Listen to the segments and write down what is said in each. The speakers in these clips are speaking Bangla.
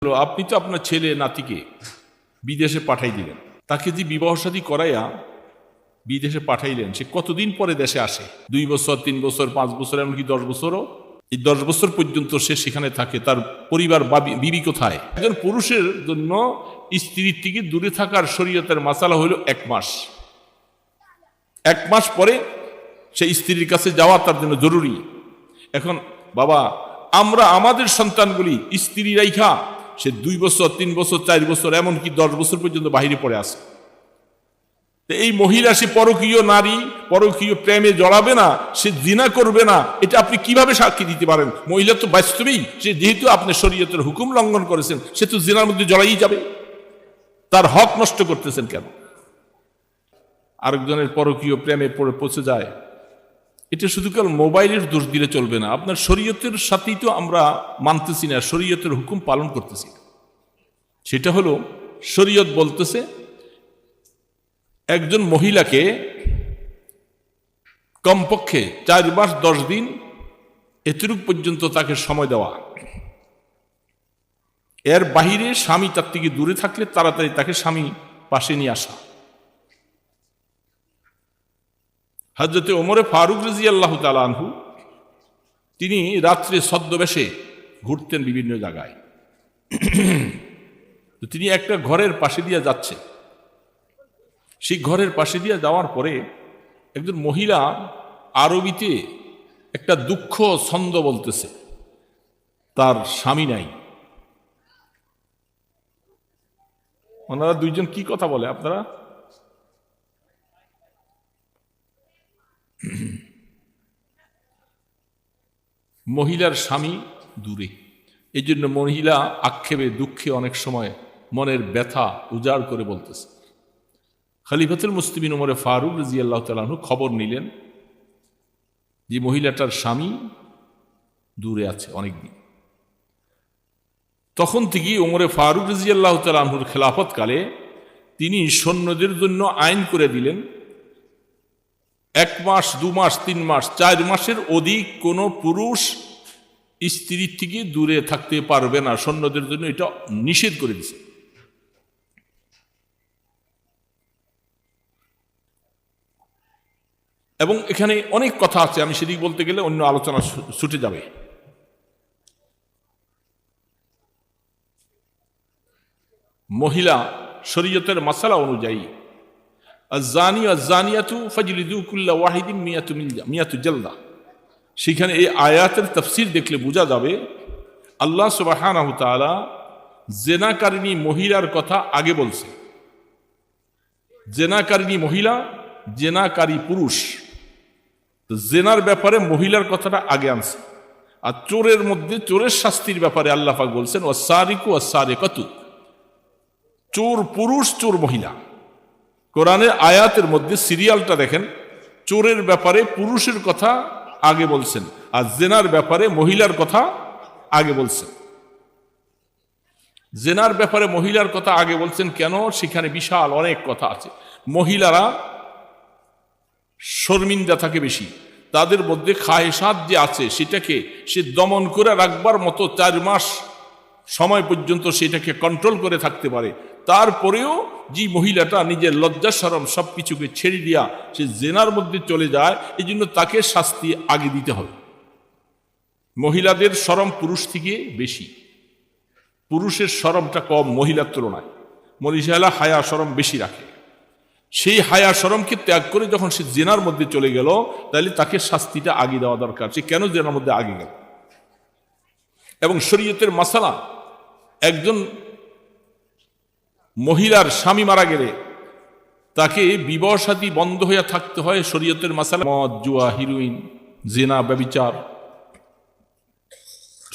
আপনি তো আপনার ছেলে নাতিকে বিদেশে পাঠাই দিলেন, তাকে যে বিবাহ শাদী করাইয়া বিদেশে পাঠাইলেন, সে কতদিন পরে দেশে আসে? 2 বছর, 3 বছর, 5 বছর, এমনকি 10 বছরও। এই 10 বছর পর্যন্ত সে সেখানে থাকে, তার পরিবার বা বিবি কোথায়? একজন পুরুষের জন্য স্ত্রীর থেকে দূরে থাকার শরীয়তের মাসালা হলো 1 মাস। 1 মাস পরে সে স্ত্রীর কাছে যাওয়া তার জন্য জরুরি। এখন বাবা, আমরা আমাদের সন্তানগুলি স্ত্রী রাইখা সে 2 বছর, 3 বছর, 4 বছর, এমনকি 10 বছর পর্যন্ত বাহিরে পড়ে আসে। এই মহিলা সে পরকীয় নারী, পরকীয় প্রেমে জড়াবে না, সে জিনা করবে না, এটা আপনি কিভাবে সাক্ষী দিতে পারেন? মহিলা তো বাস্তবেই সে, যেহেতু আপনি শরীয়তের হুকুম লঙ্ঘন করেছেন, সে তো জিনার মধ্যে জড়াই যাবে। তার হক নষ্ট করতেছেন কেন? আরেকজনের পরকীয় প্রেমে পড়ে পৌঁছে যায়, এটা শুধু কেবল মোবাইলের দোষ দিলে চলবে না। আপনার শরীয়তের সাথেই তো আমরা মানতেছি না, শরীয়তের হুকুম পালন করতেছি। সেটা হলো, শরীয়ত বলতেছে একজন মহিলাকে কমপক্ষে 4 মাস 10 দিন এতটুকু পর্যন্ত তাকে সময় দেওয়া। এর বাহিরে স্বামী তার থেকে দূরে থাকলে তাড়াতাড়ি তাকে স্বামী পাশে নিয়ে আসা। হযরতে ওমরে ফারুক রাদিয়াল্লাহু তাআলা আনহু, তিনি রাত্রে ছদ্মবেশে ঘুরতেন বিভিন্ন জায়গায়। তো তিনি একটা ঘরের পাশে দিয়ে যাচ্ছে, সেই ঘরের পাশে দিয়ে যাওয়ার পরে একজন মহিলা আরবিতে একটা দুঃখ ছন্দ বলতেছে, তার স্বামী নাই। ওনারা দুইজন কি কথা বলে আপনারা? মহিলার স্বামী দূরে, এই জন্য মহিলা আক্ষেপে দুঃখে অনেক সময় মনের ব্যথা উজাড় করে বলতেছে। খলিফাতুল মুসলিমিন ওমরে ফারুক রাদিয়াল্লাহু তাআলা আনহু খবর নিলেন যে মহিলাটার স্বামী দূরে আছে অনেকদিন। তখন থেকেই ওমরে ফারুক রাদিয়াল্লাহু তাআলা আনহুর খেলাফতকালে তিনি সৈন্যদের জন্য আইন করে দিলেন, 1 মাস, 2 মাস, 3 মাস, 4 মাসের অধিক কোনো পুরুষ স্ত্রীর থেকে দূরে থাকতে পারবে না। সৈন্যদের জন্য এটা নিষেধ করে দিয়েছে। এবং এখানে অনেক কথা আছে, আমি সেদিক বলতে গেলে অন্য আলোচনা ছুটে যাবে। মহিলা শরীয়তের মাসালা অনুযায়ী আয-যানি ওয়াজ-যানিয়াতু ফাজলিদু কুল্লা ওয়াহিদিন মিয়াতু জালদা। সেখানে এই আয়াতের তাফসীর দেখলে বোঝা যাবে, আল্লাহ সুবহানাহু ওয়া তাআলা জেনাকারিনী মহিলার কথা আগে বলছে। জেনাকারিনী মহিলা, জেনাকারী পুরুষ, তো জেনার ব্যাপারে মহিলার কথাটা আগে আনছে। আর চোরের মধ্যে চোরের শাস্তির ব্যাপারে আল্লাহ পাক বলছেন ওয়াস-সারিকু ওয়াস-সারিকাতু, চোর পুরুষ, চোর মহিলা। কোরআনের আয়াতের মধ্যে সিরিয়ালটা দেখেন, চোরের ব্যাপারে পুরুষের কথা আগে বলছেন, আর জেনার ব্যাপারে মহিলার কথা আগে বলছেন। জেনার ব্যাপারে মহিলার কথা আগে বলছেন কেন? সেখানে বিশাল অনেক কথা আছে। মহিলারা শর্মিন্দা থাকে বেশি, তাদের মধ্যে খায়েশাত যে আছে সেটাকে সে দমন করে রাখবার মতো 4 মাস সময় পর্যন্ত সেটাকে কন্ট্রোল করে থাকতে পারে। তারপরেও যে মহিলাটা নিজের লজ্জা শরম সবকিছুকে ছেড়ে দিয়া সে জেনার মধ্যে চলে যায়, এই জন্য তাকে শাস্তি আগে দিতে হবে। মহিলাদের শরম পুরুষ থেকে বেশি, পুরুষের শরমটা কম মহিলার তুলনায়। মহিলা হায়া শরম বেশি রাখে। সেই হায়া শরমকে ত্যাগ করে যখন সে জেনার মধ্যে চলে গেল, তাহলে তাকে শাস্তিটা আগে দেওয়া দরকার। সে কেন জেনার মধ্যে আগে গেল? এবং শরীয়তের মাসালা, একজন মহিলার স্বামী মারা গেলে তাকে বিবাহ শাদী বন্ধ হয়ে থাকতে হয়। শরীয়তের মাসালা মদ, জুয়া, হিরোইন, জেনা, ব্যভিচার,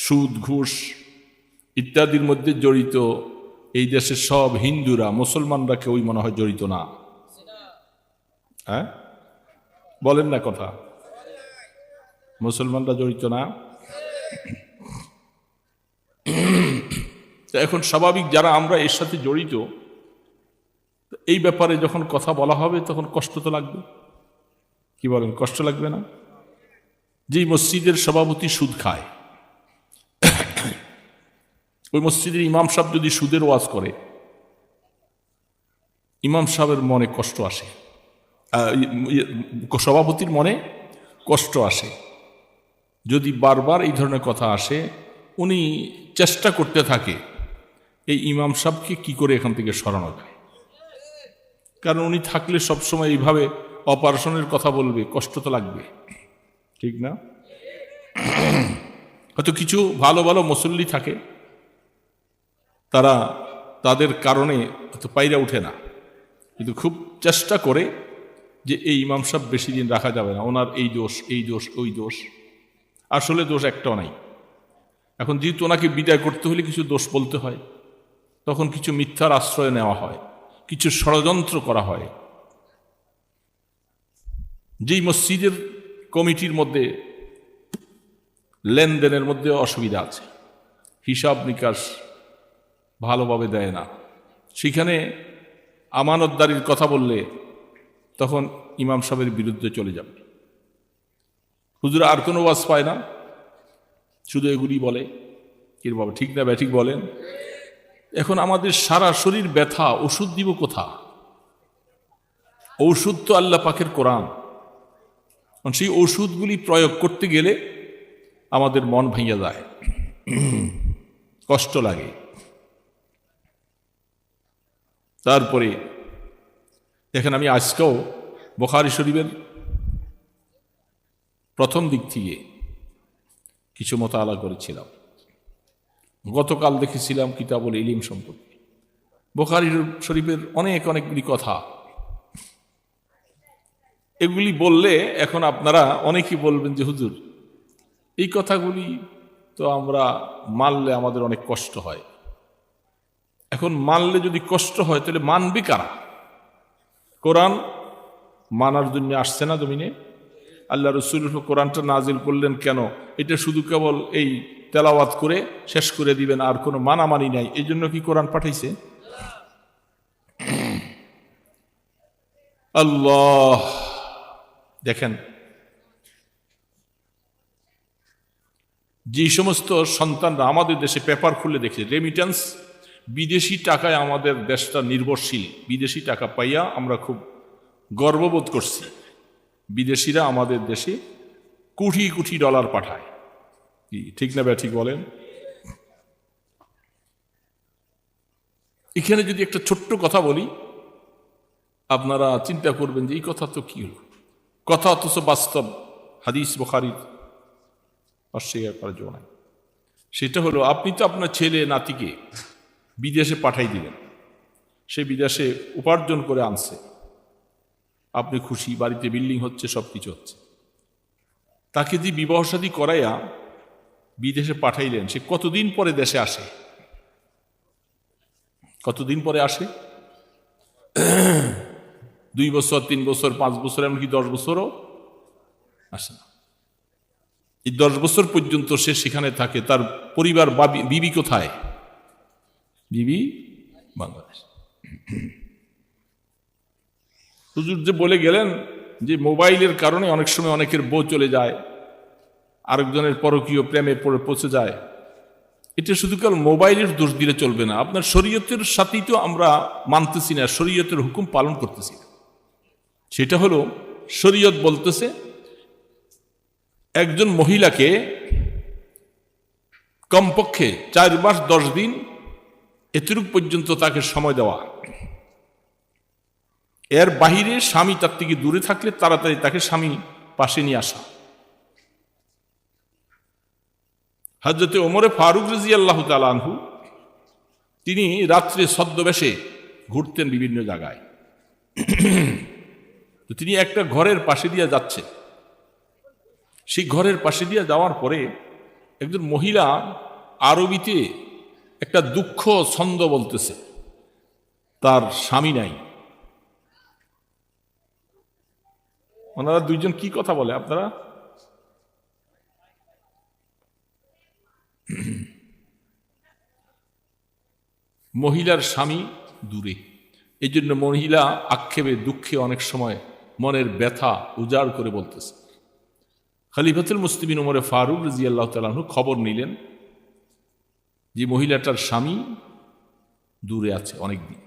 সুদ, ঘুষ ইত্যাদির মধ্যে জড়িত এই দেশের সব হিন্দুরা, মুসলমানরা কেউই মনে হয় জড়িত না। হ্যাঁ বলেন না কথা, মুসলমানরা জড়িত না। এখন স্বাভাবিক যারা আমরা এর সাথে জড়িত, এই ব্যাপারে যখন কথা বলা হবে তখন কষ্ট তো লাগবে। কি বলেন, কষ্ট লাগবে না? যেই মসজিদের সভাপতি সুদ খায়, ওই মসজিদের ইমাম সাহেব যদি সুদের ওয়াজ করে, ইমাম সাহেবের মনে কষ্ট আসে, সভাপতির মনে কষ্ট আসে। যদি বারবার এই ধরনের কথা আসে, উনি চেষ্টা করতে থাকে এই ইমাম সাহেবকে কি করে এখান থেকে সরানো যায়। কারণ উনি থাকলে সবসময় এইভাবে অপারেশনের কথা বলবে, কষ্ট তো লাগবে, ঠিক না? হয়তো কিছু ভালো ভালো মুসল্লি থাকে, তারা তাদের কারণে হয়তো পাইরা উঠে না, কিন্তু খুব চেষ্টা করে যে এই ইমাম সাহেব বেশি দিন রাখা যাবে না, ওনার এই দোষ, এই দোষ, ওই দোষ। আসলে দোষ একটাও নাই। এখন যেহেতু ওনাকে বিদায় করতে হলে কিছু দোষ বলতে হয়, তখন কিছু মিথ্যার আশ্রয় নেওয়া হয়, কিছু ষড়যন্ত্র করা হয়। যেই মসজিদের কমিটির মধ্যে লেনদেনের মধ্যে অসুবিধা আছে, হিসাব নিকাশ ভালোভাবে দেয় না, সেখানে আমানতদারির কথা বললে তখন ইমাম সাহেবের বিরুদ্ধে চলে যাবে। হুজুর আর কোনো ওয়াজ পায় না, শুধু এগুলি বলে। কিভাবে, ঠিক না ব্যাঠিক বলেন? এখন আমাদের সারা শরীর ব্যথা, ওষুধ দিব কোথা? ঔষধ তো আল্লাহ পাকের কোরআন। সেই ওষুধগুলি প্রয়োগ করতে গেলে আমাদের মন ভাঙিয়া যায়, কষ্ট লাগে। তারপরে দেখেন, আমি আজকেও বুখারী শরীফের প্রথম দিক থেকে কিছু মোতালা করেছিলাম। গতকাল দেখেছিলাম কিতাবুল ইলম সম্পর্কে। বুখারী শরীফের অনেকগুলি কথা, এগুলি বললে এখন আপনারা অনেকেই বলবেন যে হুজুর এই কথাগুলি তো আমরা মানলে আমাদের অনেক কষ্ট হয়। এখন মানলে যদি কষ্ট হয় তাহলে মানবে কারা? কোরআন মানার জন্য আসছে না জমিনে? আল্লাহ রসুল কোরআনটা নাজিল করলেন কেন? এটা শুধু কেবল এই তেলাওয়াত করে শেষ করে দিবেন, আর কোনো মানামানি নাই, এই জন্য কি কোরআন পাঠাইছে? আল্লাহ, দেখেন যে সমস্ত সন্তানরা আমাদের দেশে পেপার খুলে দেখে রেমিটেন্স, বিদেশি টাকায় আমাদের দেশটা নির্ভরশীল, বিদেশি টাকা পাইয়া আমরা খুব গর্ববোধ করছি। বিদেশিরা আমাদের দেশে কোটি কোটি ডলার পাঠায়, কি ঠিক না ঠিক বলেন? এখানে যদি একটা ছোট্ট কথা বলি, আপনারা চিন্তা করবেন যে এই কথা তো কি হলো, কথা অথচ বাস্তব, হাদিস বুখারীর অস্বীকার করার জন্য নাই। সেটা হলো, আপনি তো আপনার ছেলে নাতিকে বিদেশে পাঠাই দিলেন, সে বিদেশে উপার্জন করে আনছে, আপনি খুশি, বাড়িতে বিল্ডিং হচ্ছে, সব কিছু হচ্ছে। তাকে যে বিবাহ শাদী করাইয়া বিদেশে পাঠাইলেন, সে কতদিন পরে দেশে আসে? কতদিন পরে আসে? 2 বছর, 3 বছর, 5 বছর, এমনকি 10 বছরও আসে না। এই 10 বছর পর্যন্ত সে সেখানে থাকে, তার পরিবার বিবি কোথায়? বিবি বাংলাদেশ। হুজুর যে বলে গেলেন যে মোবাইলের কারণে অনেক সময় অনেকের বউ চলে যায়, আরেকজনের পরকীয় প্রেমে পড়ে পৌঁছে যায়, এটা শুধু কেবল মোবাইলের দোষ দিলে চলবে না। আপনার শরীয়তের সাথেই তো আমরা মানতেছি না, শরীয়তের হুকুম পালন করতেছি না। সেটা হলো, শরীয়ত বলতেছে একজন মহিলাকে কমপক্ষে 4 মাস 10 দিন এতটুকু পর্যন্ত তাকে সময় দেওয়া, এর বাহিরে স্বামী তার থেকে দূরে থাকলে তাড়াতাড়ি তাকে স্বামী পাশে নিয়ে আসা। হযরতে ওমরে ফারুক রাদিয়াল্লাহু তাআলা আনহু, তিনি রাত্রে ছদ্মবেশে ঘুরতেন বিভিন্ন জায়গায়। তো তিনি একটা ঘরের পাশে দিয়ে যাচ্ছে, সেই ঘরের পাশে দিয়ে যাওয়ার পরে একজন মহিলা আরবিতে একটা দুঃখ ছন্দ বলতেছে, তার স্বামী নাই। ওনারা দুইজন কি কথা বলে আপনারা? মহিলার স্বামী দূরে, এই জন্য মহিলা আক্ষেপে দুঃখে অনেক সময় মনের ব্যথা উজাড় করে বলতেছে। খলিফাতুল মুসলিমিন ওমরে ফারুক রাদিয়াল্লাহু তাআলা আনহু খবর নিলেন যে মহিলাটার স্বামী দূরে আছে অনেক দিন।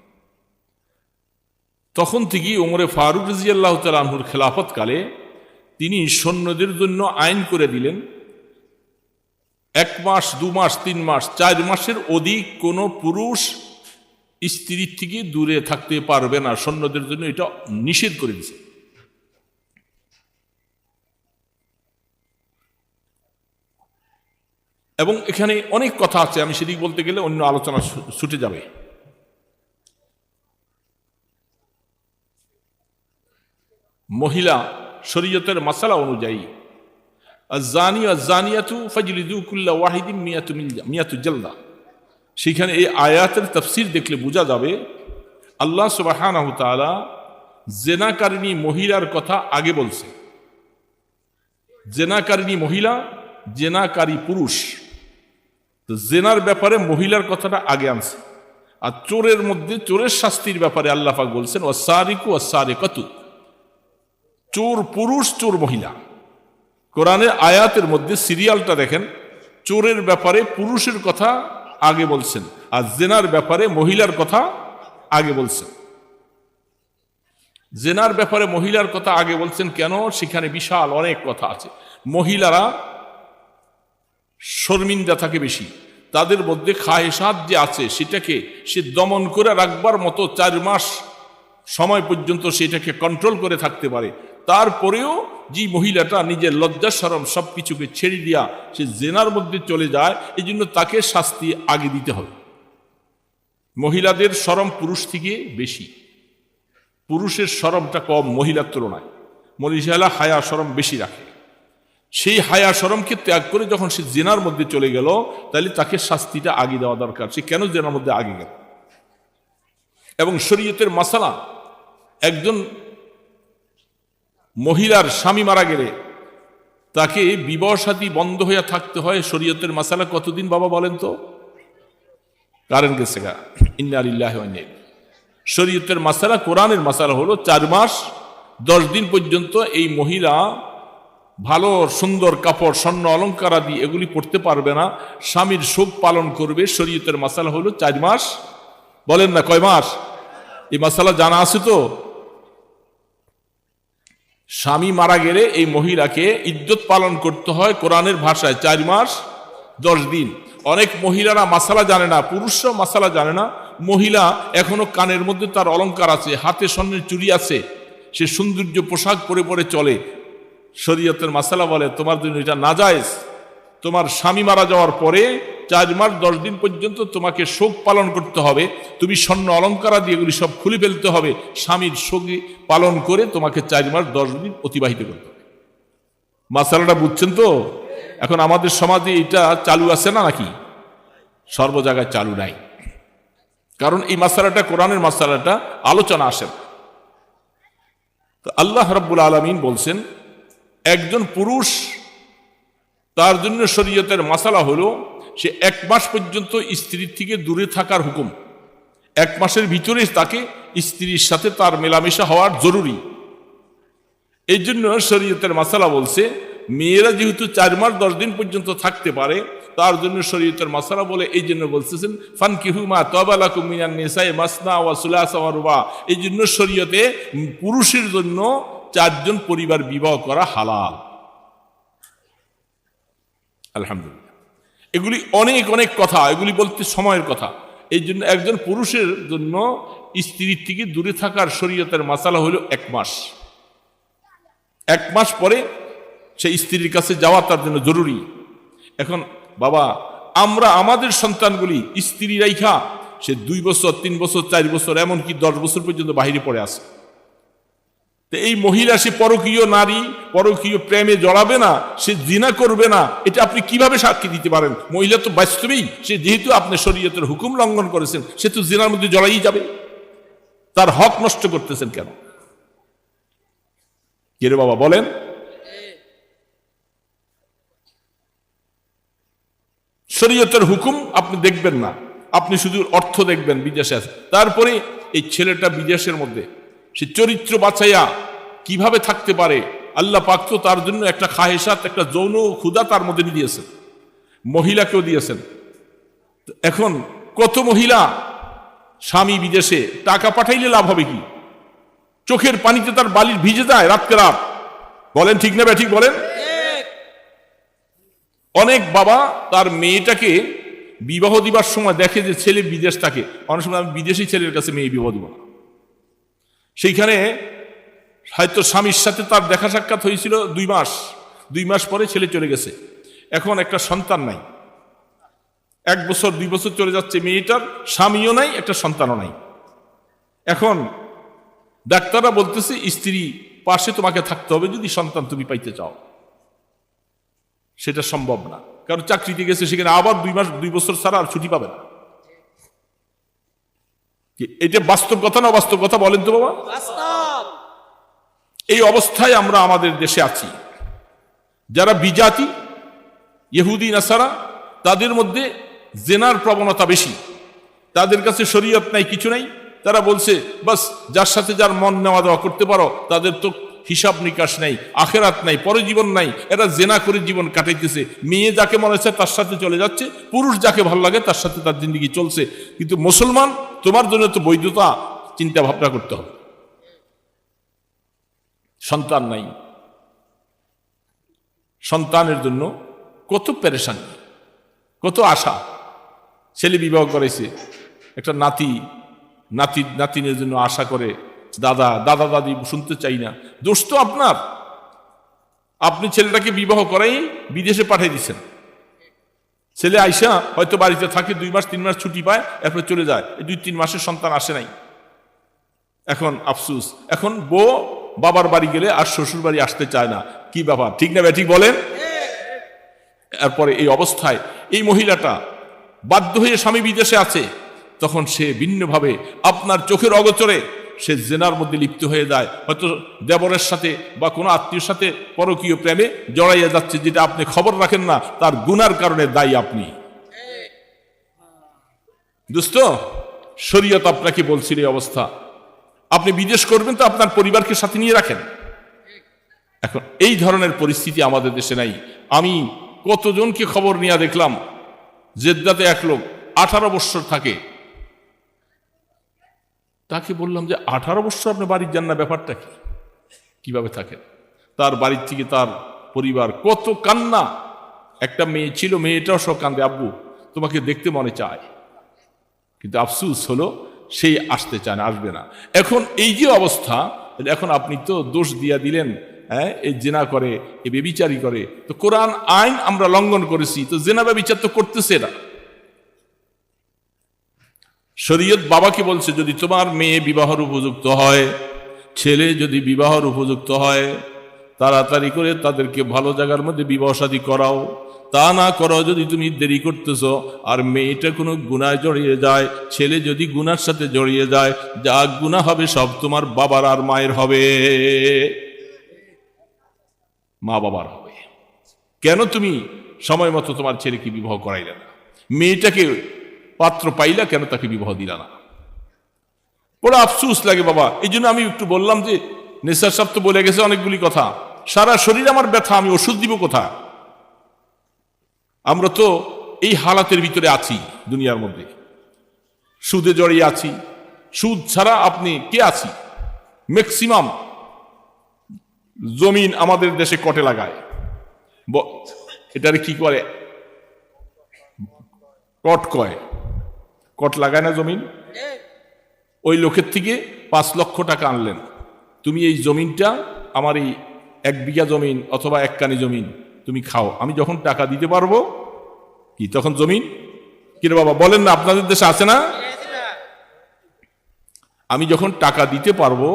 তখন থেকেই ওমরে ফারুক রাদিয়াল্লাহু তাআলা আনহুর খেলাফতকালে তিনি সৈন্যদের জন্য আইন করে দিলেন 1 মাস 2 মাস 3 মাস 4 মাসের অধিক কোনো পুরুষ স্ত্রীর থেকে দূরে থাকতে পারবে না, সৈন্যদের জন্য এটা নিষেধ করে দিয়েছে। এবং এখানে অনেক কথা আছে, আমি সেদিক বলতে গেলে অন্য আলোচনা ছুটে যাবে। মহিলা শরীয়তের মাসালা অনুযায়ী আয-যানি ওয়াজ-যানিয়াতু ফাজলিদু কুল্লা ওয়াহিদিন মিয়াতু জালদা, সেখানে এই আয়াতের তাফসীর দেখলে বোঝা যাবে আল্লাহ সুবহানাহু ওয়া তাআলা জেনাকারিনী মহিলার কথা আগে বলছে। জেনাকারিনী মহিলা, জেনাকারী পুরুষ, তো জেনার ব্যাপারে মহিলার কথাটা আগে আনছে। আর চোরের মধ্যে চোরের শাস্তির ব্যাপারে আল্লাহ পাক বলছেন ওয়াস-সারিকু ওয়াস-সারিকাতু, চোর পুরুষ চোর মহিলা। কোরআনের আয়াতের মধ্যে সিরিয়ালটা দেখেন, চোরের ব্যাপারে পুরুষের কথা আগে বলছেন আর জেনার ব্যাপারে মহিলার কথা আগে বলছেন। জেনার ব্যাপারে মহিলার কথা আগে বলছেন কেন? সেখানে বিশাল অনেক কথা আছে। মহিলারা শর্মিন্দা থাকে বেশি, তাদের মধ্যে খায়েশাত যে আছে সেটাকে সে দমন করে রাখবার মতো 4 মাস সময় পর্যন্ত সেটাকে কন্ট্রোল করে থাকতে পারে। তারপরেও যে মহিলাটা নিজের লজ্জা শরম সবকিছুকে ছেড়ে দিয়া সে জেনার মধ্যে চলে যায়, এই জন্য তাকে শাস্তি আগে দিতে হবে। মহিলাদের শরম পুরুষ থেকে বেশি, পুরুষের শরমটা কম মহিলার তুলনায়। মহিলা হায়া শরম বেশি রাখে, সেই হায়া শরমকে ত্যাগ করে যখন সে জেনার মধ্যে চলে গেল, তাহলে তাকে শাস্তিটা আগে দেওয়া দরকার। সে কেন জেনার মধ্যে আগে গেল? এবং শরীয়তের মাসালা, একজন মহিলার স্বামী মারা গেলে তাকে বিবাহ শাদী বন্ধ হয়ে থাকতে হয়। শরীয়তের মাসালা কতদিন বাবা বলেন তো? কারেন্ট গেছে গা, ইন্না লিল্লাহি ওয়া ইন্না ইলাইহি। শরীয়তের মাসালা, কোরআনের মাসালা হলো 4 মাস 10 দিন পর্যন্ত এই মহিলা ভালো সুন্দর কাপড় স্বর্ণ অলঙ্কার আদি এগুলি পড়তে পারবে না, স্বামীর শোক পালন করবে। শরীয়তের মাসালা হলো 4 মাস। বলেন না কয় মাস? এই মাসালা জানা আছে তো? স্বামী মারা গেলে এই মহিলাকে ইদ্যত পালন করতে হয় কোরআনের ভাষায় 4 মাস 10 দিন। অনেক মহিলারা মাসালা জানে না, পুরুষরাও মাসালা জানে না। মহিলা এখনো কানের মধ্যে তার অলঙ্কার আছে, হাতে স্বর্ণের চুড়ি আছে, সে সৌন্দর্য পোশাক পরে পরে চলে। শরীয়তের মাসালা বলে তোমার জন্য এটা নাজায়েজ। তোমার স্বামী মারা যাওয়ার পরে 4 মাস 10 দিন পর্যন্ত তোমাকে শোক পালন করতে হবে। তুমি স্বর্ণ অলঙ্কার দিয়ে এগুলি সব খুলে ফেলতে হবে। স্বামীর শোক পালন করে তোমাকে 4 মাস 10 দিন অতিবাহিত করতে হবে। মাসালাটা বুঝছেন তো? এখন আমাদের সমাজে এটা চালু আছে না নাকি? সর্ব জায়গায় চালু নাই, কারণ এই মাসালাটা কোরআনের মাসালাটা আলোচনা আসে। তো আল্লাহ রাব্বুল আলামিন বলছেন একজন পুরুষ, তার জন্য শরীয়তের মাসালা হলো সে 1 মাস পর্যন্ত স্ত্রীর থেকে দূরে থাকার হুকুম। 1 মাসের ভিতরে তাকে স্ত্রীর সাথে তার মেলামেশা হওয়ার জরুরি। এই জন্য শরীয়তের মাসালা বলছে মেয়েরা যেহেতু 4 মাস 10 দিন পর্যন্ত থাকতে পারে, তার জন্য শরীয়তের মাসালা বলে এই জন্য বলতেছেন ফানকিহু মা তাবা লাকুম মিনান নিসাই মাসনা ওয়া সুলাসা ওয়া রুবা। এই জন্য শরীয়তে পুরুষের জন্য 4 জন পরিবার বিবাহ করা হালাল। আলহামদুলিল্লাহ। এগুলি অনেক অনেক কথা, এগুলি বলতে সময়ের কথা। এই জন্য একজন পুরুষের জন্য স্ত্রীর থেকে দূরে থাকার শরীয়তের মাসালা হলো 1 মাস। 1 মাস পরে সেই স্ত্রীর কাছে যাওয়া তার জন্য জরুরি। এখন বাবা, আমরা আমাদের সন্তানগুলি স্ত্রী রাইখা সে 2 বছর 3 বছর 4 বছর এমনকি 10 বছর পর্যন্ত বাহিরে পড়ে আসে। তো এই মহিলা সে পরকীয় নারী, পরকীয় প্রেমে জড়াবে না, সে জিনা করবে না, এটা আপনি কিভাবে সাক্ষী দিতে পারেন? মহিলা তো বাস্তবেই সে যেহেতু আপনি শরীয়তের হুকুম লঙ্ঘন করেছেন, সে তো জিনার মধ্যে জড়াই যাবে। তার হক নষ্ট করতেছেন কেন? কে রে বাবা বলেন? শরীয়তের হুকুম আপনি দেখবেন না, আপনি শুধু অর্থ দেখবেন বিদেশে আছে। তারপরে এই ছেলেটা বিদেশের মধ্যে সে চরিত্র বাছাইয়া কিভাবে থাকতে পারে, আল্লাহ পাক তো তার জন্য একটা খাহেসাত, একটা যৌন ক্ষুধা তার মধ্যে দিয়েছেন, মহিলাকেও দিয়েছেন। এখন কত মহিলা স্বামী বিদেশে, টাকা পাঠাইলে লাভ হবে কি? চোখের পানিতে তার বালির ভিজে যায় রাতকে রাত। বলেন ঠিক না ঠিক বলেন? অনেক বাবা তার মেয়েটাকে বিবাহ দিবার সময় দেখে যে ছেলে বিদেশ থাকে, অনেক সময় আমি বিদেশি ছেলের কাছে মেয়ে বিবাহ দিব না। সেইখানে হয়তো স্বামীর সাথে তার দেখা সাক্ষাৎ হয়েছিল 2 মাস পরে ছেলে চলে গেছে, এখন একটা সন্তান নাই, 1 বছর 2 বছর চলে যাচ্ছে, মেয়েটার স্বামীও নাই, একটা সন্তানও নাই। এখন ডাক্তাররা বলতেছে স্ত্রী পাশে তোমাকে থাকতে হবে যদি সন্তান তুমি পাইতে চাও। সেটা সম্ভব না, কারণ চাকরিতে গেছে, সেখানে আবার 2 বছর ছাড়া আর ছুটি পাবে না। এটা বাস্তব কথা না বাস্তব কথা বলেন তো বাবা? এই অবস্থায় আমরা আমাদের দেশে আছি। যারা বিজাতি ইহুদি নাসারা, তাদের মধ্যে জেনার প্রবণতা বেশি, তাদের কাছে শরীয়ত নাই, কিছু নাই। তারা বলছে বাস যার সাথে যার মন নেওয়া দেওয়া করতে পারো, তাদের তো হিসাব নিকাশ নাই, আখেরাত নাই, পরে জীবন নাই, এরা জেনা করে জীবন কাটাইতেছে। মেয়ে যাকে মনে হচ্ছে তার সাথে চলে যাচ্ছে, পুরুষ যাকে ভালো লাগে তার সাথে তার জিন্দগি চলছে। কিন্তু মুসলমান, তোমার জন্য তো বৈধতা চিন্তা ভাবনা করতে হবে। সন্তান নাই, সন্তানের জন্য কত পেরেশানি, কত আশা। ছেলে বিবাহ করেছে, একটা নাতিনের জন্য আশা করে, দাদা দাদি শুনতে চাই না। দোষ তো আপনার, আপনি ছেলেটাকে বিবাহ করাই বিদেশে পাঠিয়ে দিচ্ছেন। ছেলে আইসা হয়তো বাড়িতে থাকে 2 মাস 3 মাস ছুটি পায়, এরপরে চলে যায়, এই 2-3 মাসের সন্তান আসে নাই। এখন আফসুস, এখন বউ বাবার বাড়ি গেলে আর শ্বশুর বাড়ি আসতে চায় না। কি ব্যাপার, ঠিক না ঠিক বলেন? এরপরে এই অবস্থায় এই মহিলাটা বাধ্য হয়ে স্বামী বিদেশে আছে, তখন সে ভিন্নভাবে আপনার চোখের অগোচরে সে জেনার মধ্যে লিপ্ত হয়ে যায়। হয়তো দেবরের সাথে বা কোনো আত্মীয়র সাথে পরকীয় প্রেমে জড়াইয়া যাচ্ছে, যেটা আপনি খবর রাখেন না, তার গুনার কারণে দায়ী আপনি। দোস্ত, শরীয়ত আপনাকে বলছিল এই অবস্থা, আপনি বিদেশ করবেন তো আপনার পরিবারকে সাথে নিয়ে রাখেন। এখন এই ধরনের পরিস্থিতি আমাদের দেশে নাই। আমি কতজনকে খবর নিয়ে দেখলাম, জেদ্দাতে এক লোক 18 বৎসর থাকে, তাকে বললাম যে 18 বৎসর আপনি বাড়ির যান না, ব্যাপারটা কি, কিভাবে থাকেন? তার বাড়ির থেকে তার পরিবার কত কান্না। একটা মেয়ে ছিল, মেয়েটাও সব কান্দে, আব্বু তোমাকে দেখতে মনে চায়, কিন্তু আফসুস হলো সেই আসতে চায় না, আসবে না। এখন এই যে অবস্থা, এখন আপনি তো দোষ দিয়া দিলেন, হ্যাঁ এই জেনা করে, এই বেবিচারি করে, তো কোরআন আইন আমরা লঙ্ঘন করেছি, তো জেনা বেবিচার তো করতেছে না। শরীয়ত বাবাকে বলছে যদি তোমার মেয়ে বিবাহের উপযুক্ত হয়, ছেলে যদি বিবাহের উপযুক্ত হয়, তাড়াতাড়ি করে তাদেরকে ভালো জায়গার মধ্যে বিবাহ শাদী করাও। তা না করো যদি তুমি দেরি করতেছ, আর মেয়েটা কোনো গুনায় জড়িয়ে যায়, ছেলে যদি গুনার সাথে জড়িয়ে যায়, যা গুনাহ হবে সব তোমার বাবার আর মায়ের হবে, মা বাবার হবে। কেন তুমি সময় মতো তোমার ছেলেকে বিবাহ করাইলে না? মেয়েটাকে পাত্র পাইলা, কেন তাকে বিবাহ দিলা না? বড় আফসোস লাগে বাবা। এই জন্য আমি একটু বললাম যে নেসার সাহেব তো বলে গেছে অনেকগুলি কথা, সারা শরীর আমার ব্যথা, আমি ওষুধ দিব কোথা? আমরা তো এই হালাতের ভিতরে আছি দুনিয়ার মধ্যে, সুদে জড়িয়ে আছি। সুদ ছাড়া আপনি কে আছি? ম্যাক্সিমাম জমিন আমাদের দেশে কটে লাগায়, এটারে কি করে, কট কয়, কট লাগায় না জমিন। ওই লোকের থেকে 5 লক্ষ টাকা আনলেন, তুমি এই জমিনটা আমার এই 1 বিঘা জমিন অথবা 1 কানি জমিন তুমি খাও, আমি যখন টাকা দিতে পারবো কি তখন জমিন কিরে বাবা বলেন না, আপনাদের দেশে আছে না? আমি যখন টাকা দিতে পারবো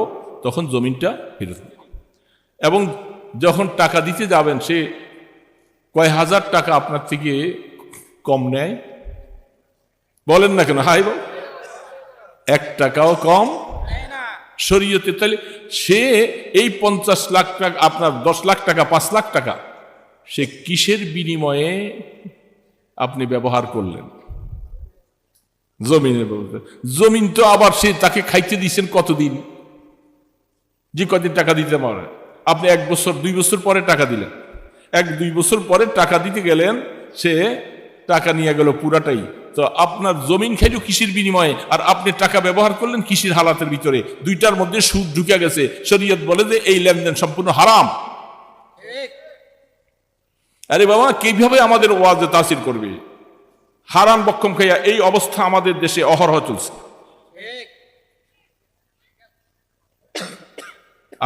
তখন জমিনটা ফেরত নেব। এবং যখন টাকা দিতে যাবেন সে কয় হাজার টাকা আপনার থেকে কম নেয়, বলেন না কেন? হাই বল, 1 টাকাও কম শরীয়তে। তাহলে সে এই 50 লাখ টাকা, আপনার 10 লাখ টাকা, 5 লাখ টাকা সে কিসের বিনিময়ে আপনি ব্যবহার করলেন? জমিনের ব্যবস্থা। জমিন তো আবার সে তাকে খাইতে দিচ্ছেন কতদিন, যে কদিন টাকা দিতে পারেন। আপনি 1 বছর 2 বছর পরে টাকা দিলেন, 1-2 বছর পরে টাকা দিতে গেলেন, সে টাকা নিয়ে গেল পুরাটাই, তো আপনার জমিন খাইল কৃষির বিনিময়ে, আর আপনি টাকা ব্যবহার করলেন কৃষির হালাতের ভিতরে, দুইটার মধ্যে সুদ ঢুকে গেছে। শরীয়ত বলে যে এই লেনদেন সম্পূর্ণ হারাম। আরে বাবা, কিভাবে আমাদের ওয়াজে তাসির করবে? হারাম বক্ষম খাইয়া এই অবস্থা আমাদের দেশে অহরহ চলছে।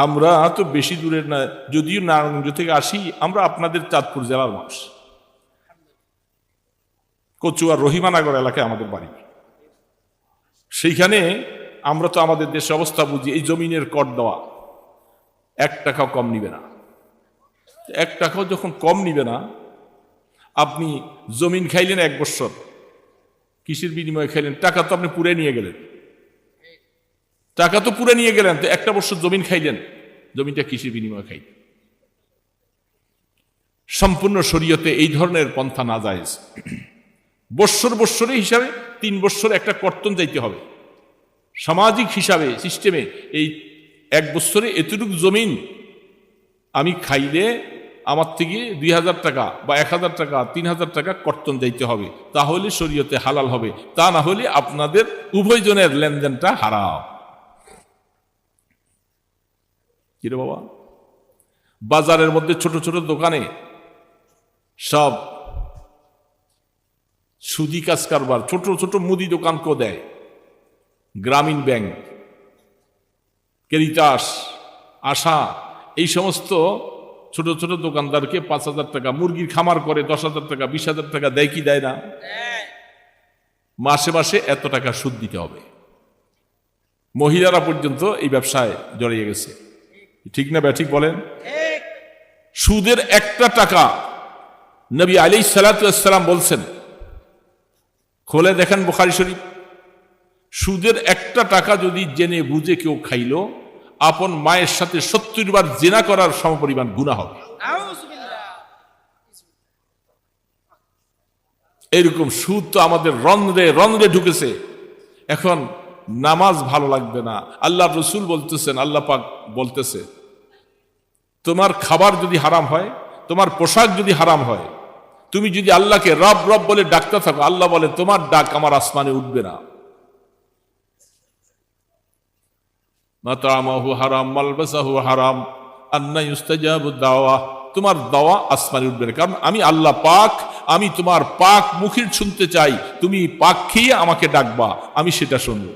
আমরা তো বেশি দূরের না, যদিও নারায়ণগঞ্জ থেকে আসি, আমরা আপনাদের চাঁদপুর জেলার মানুষ। কচুয়া রহিমানগর এলাকায় আমাদের বাড়ি। সেইখানে আমরা তো আমাদের দেশের অবস্থা বুঝি। এই জমিনের কর দেওয়া 1 টাকাও কম নিবে না। 1 টাকাও যখন কম নিবে না, আপনি জমিন খাইলেন 1 বছর, কৃষির বিনিময়ে খাইলেন, টাকা তো আপনি পুরে নিয়ে গেলেন, টাকা তো পুরে নিয়ে গেলেন, তো 1 বছর জমিন খাইলেন, জমিটা কৃষির বিনিময়ে খাইলেন। সম্পূর্ণ শরীয়তে এই ধরনের পন্থা না জায়েজ। বৎসরে হিসাবে 3 বছর একটা কর্তন যাইতে হবে। সামাজিক হিসাবে সিস্টেমে এই 1 বছরে এতটুকু জমিন আমি খাইলে আমার থেকে 2000 টাকা বা 1000 টাকা 3000 টাকা কর্তন যাইতে হবে, তাহলে শরীয়তে হালাল হবে। তা না হলে আপনাদের উভয়জনের লেনদেনটা হারাম। কিরে বাবা, বাজারের মধ্যে ছোট ছোট দোকানে সব সুদি কাজ কারবার, ছোট ছোট মুদি দোকানকেও দেয়। গ্রামীণ ব্যাংক, ক্যারিটাস, আশা, এই সমস্ত ছোট ছোট দোকানদারকে 5000 টাকা, মুরগির খামার করে 10,000 টাকা 20,000 টাকা দেয় কি দেয় না? মাসে মাসে এত টাকা সুদ দিতে হবে। মহিলারা পর্যন্ত এই ব্যবসায় জড়িয়ে গেছে। ঠিক না ব্যাঠিক বলেন? সুদের 1 টাকা নবী আলাইহিস সালাতু ওয়াস সালাম বলছেন, খোলে দেখেন বুখারী শরীফ, সুদের 1 টাকা যদি জেনে বুঝে কেউ খাইল, আপন মায়ের সাথে 70 বার জিনা করার সমপরিমাণ গুনাহ হবে। এরকম সুদ তো আমাদের রন্ধ্রে রন্ধ্রে ঢুকেছে। এখন নামাজ ভালো লাগবে না। আল্লাহ রসুল বলতেছেন, আল্লাহ পাক বলতেছে, তোমার খাবার যদি হারাম হয়, তোমার পোশাক যদি হারাম হয়, তুমি যদি আল্লাহকে রব রব বলে ডাকতে থাকো, আল্লাহ বলে তোমার ডাক আমার আসমানে উঠবে না। মাতামাহু হারাম মালবাসাহু হারাম আন্না ইউস্তাজাবু দাওয়া, তোমার দাওয়া আসমানে উঠবে না। কারণ আমি আল্লাহ পাক, আমি তোমার পাক মুখের শুনতে চাই, তুমি পাক খেয়ে আমাকে ডাকবা, আমি সেটা শুনবো।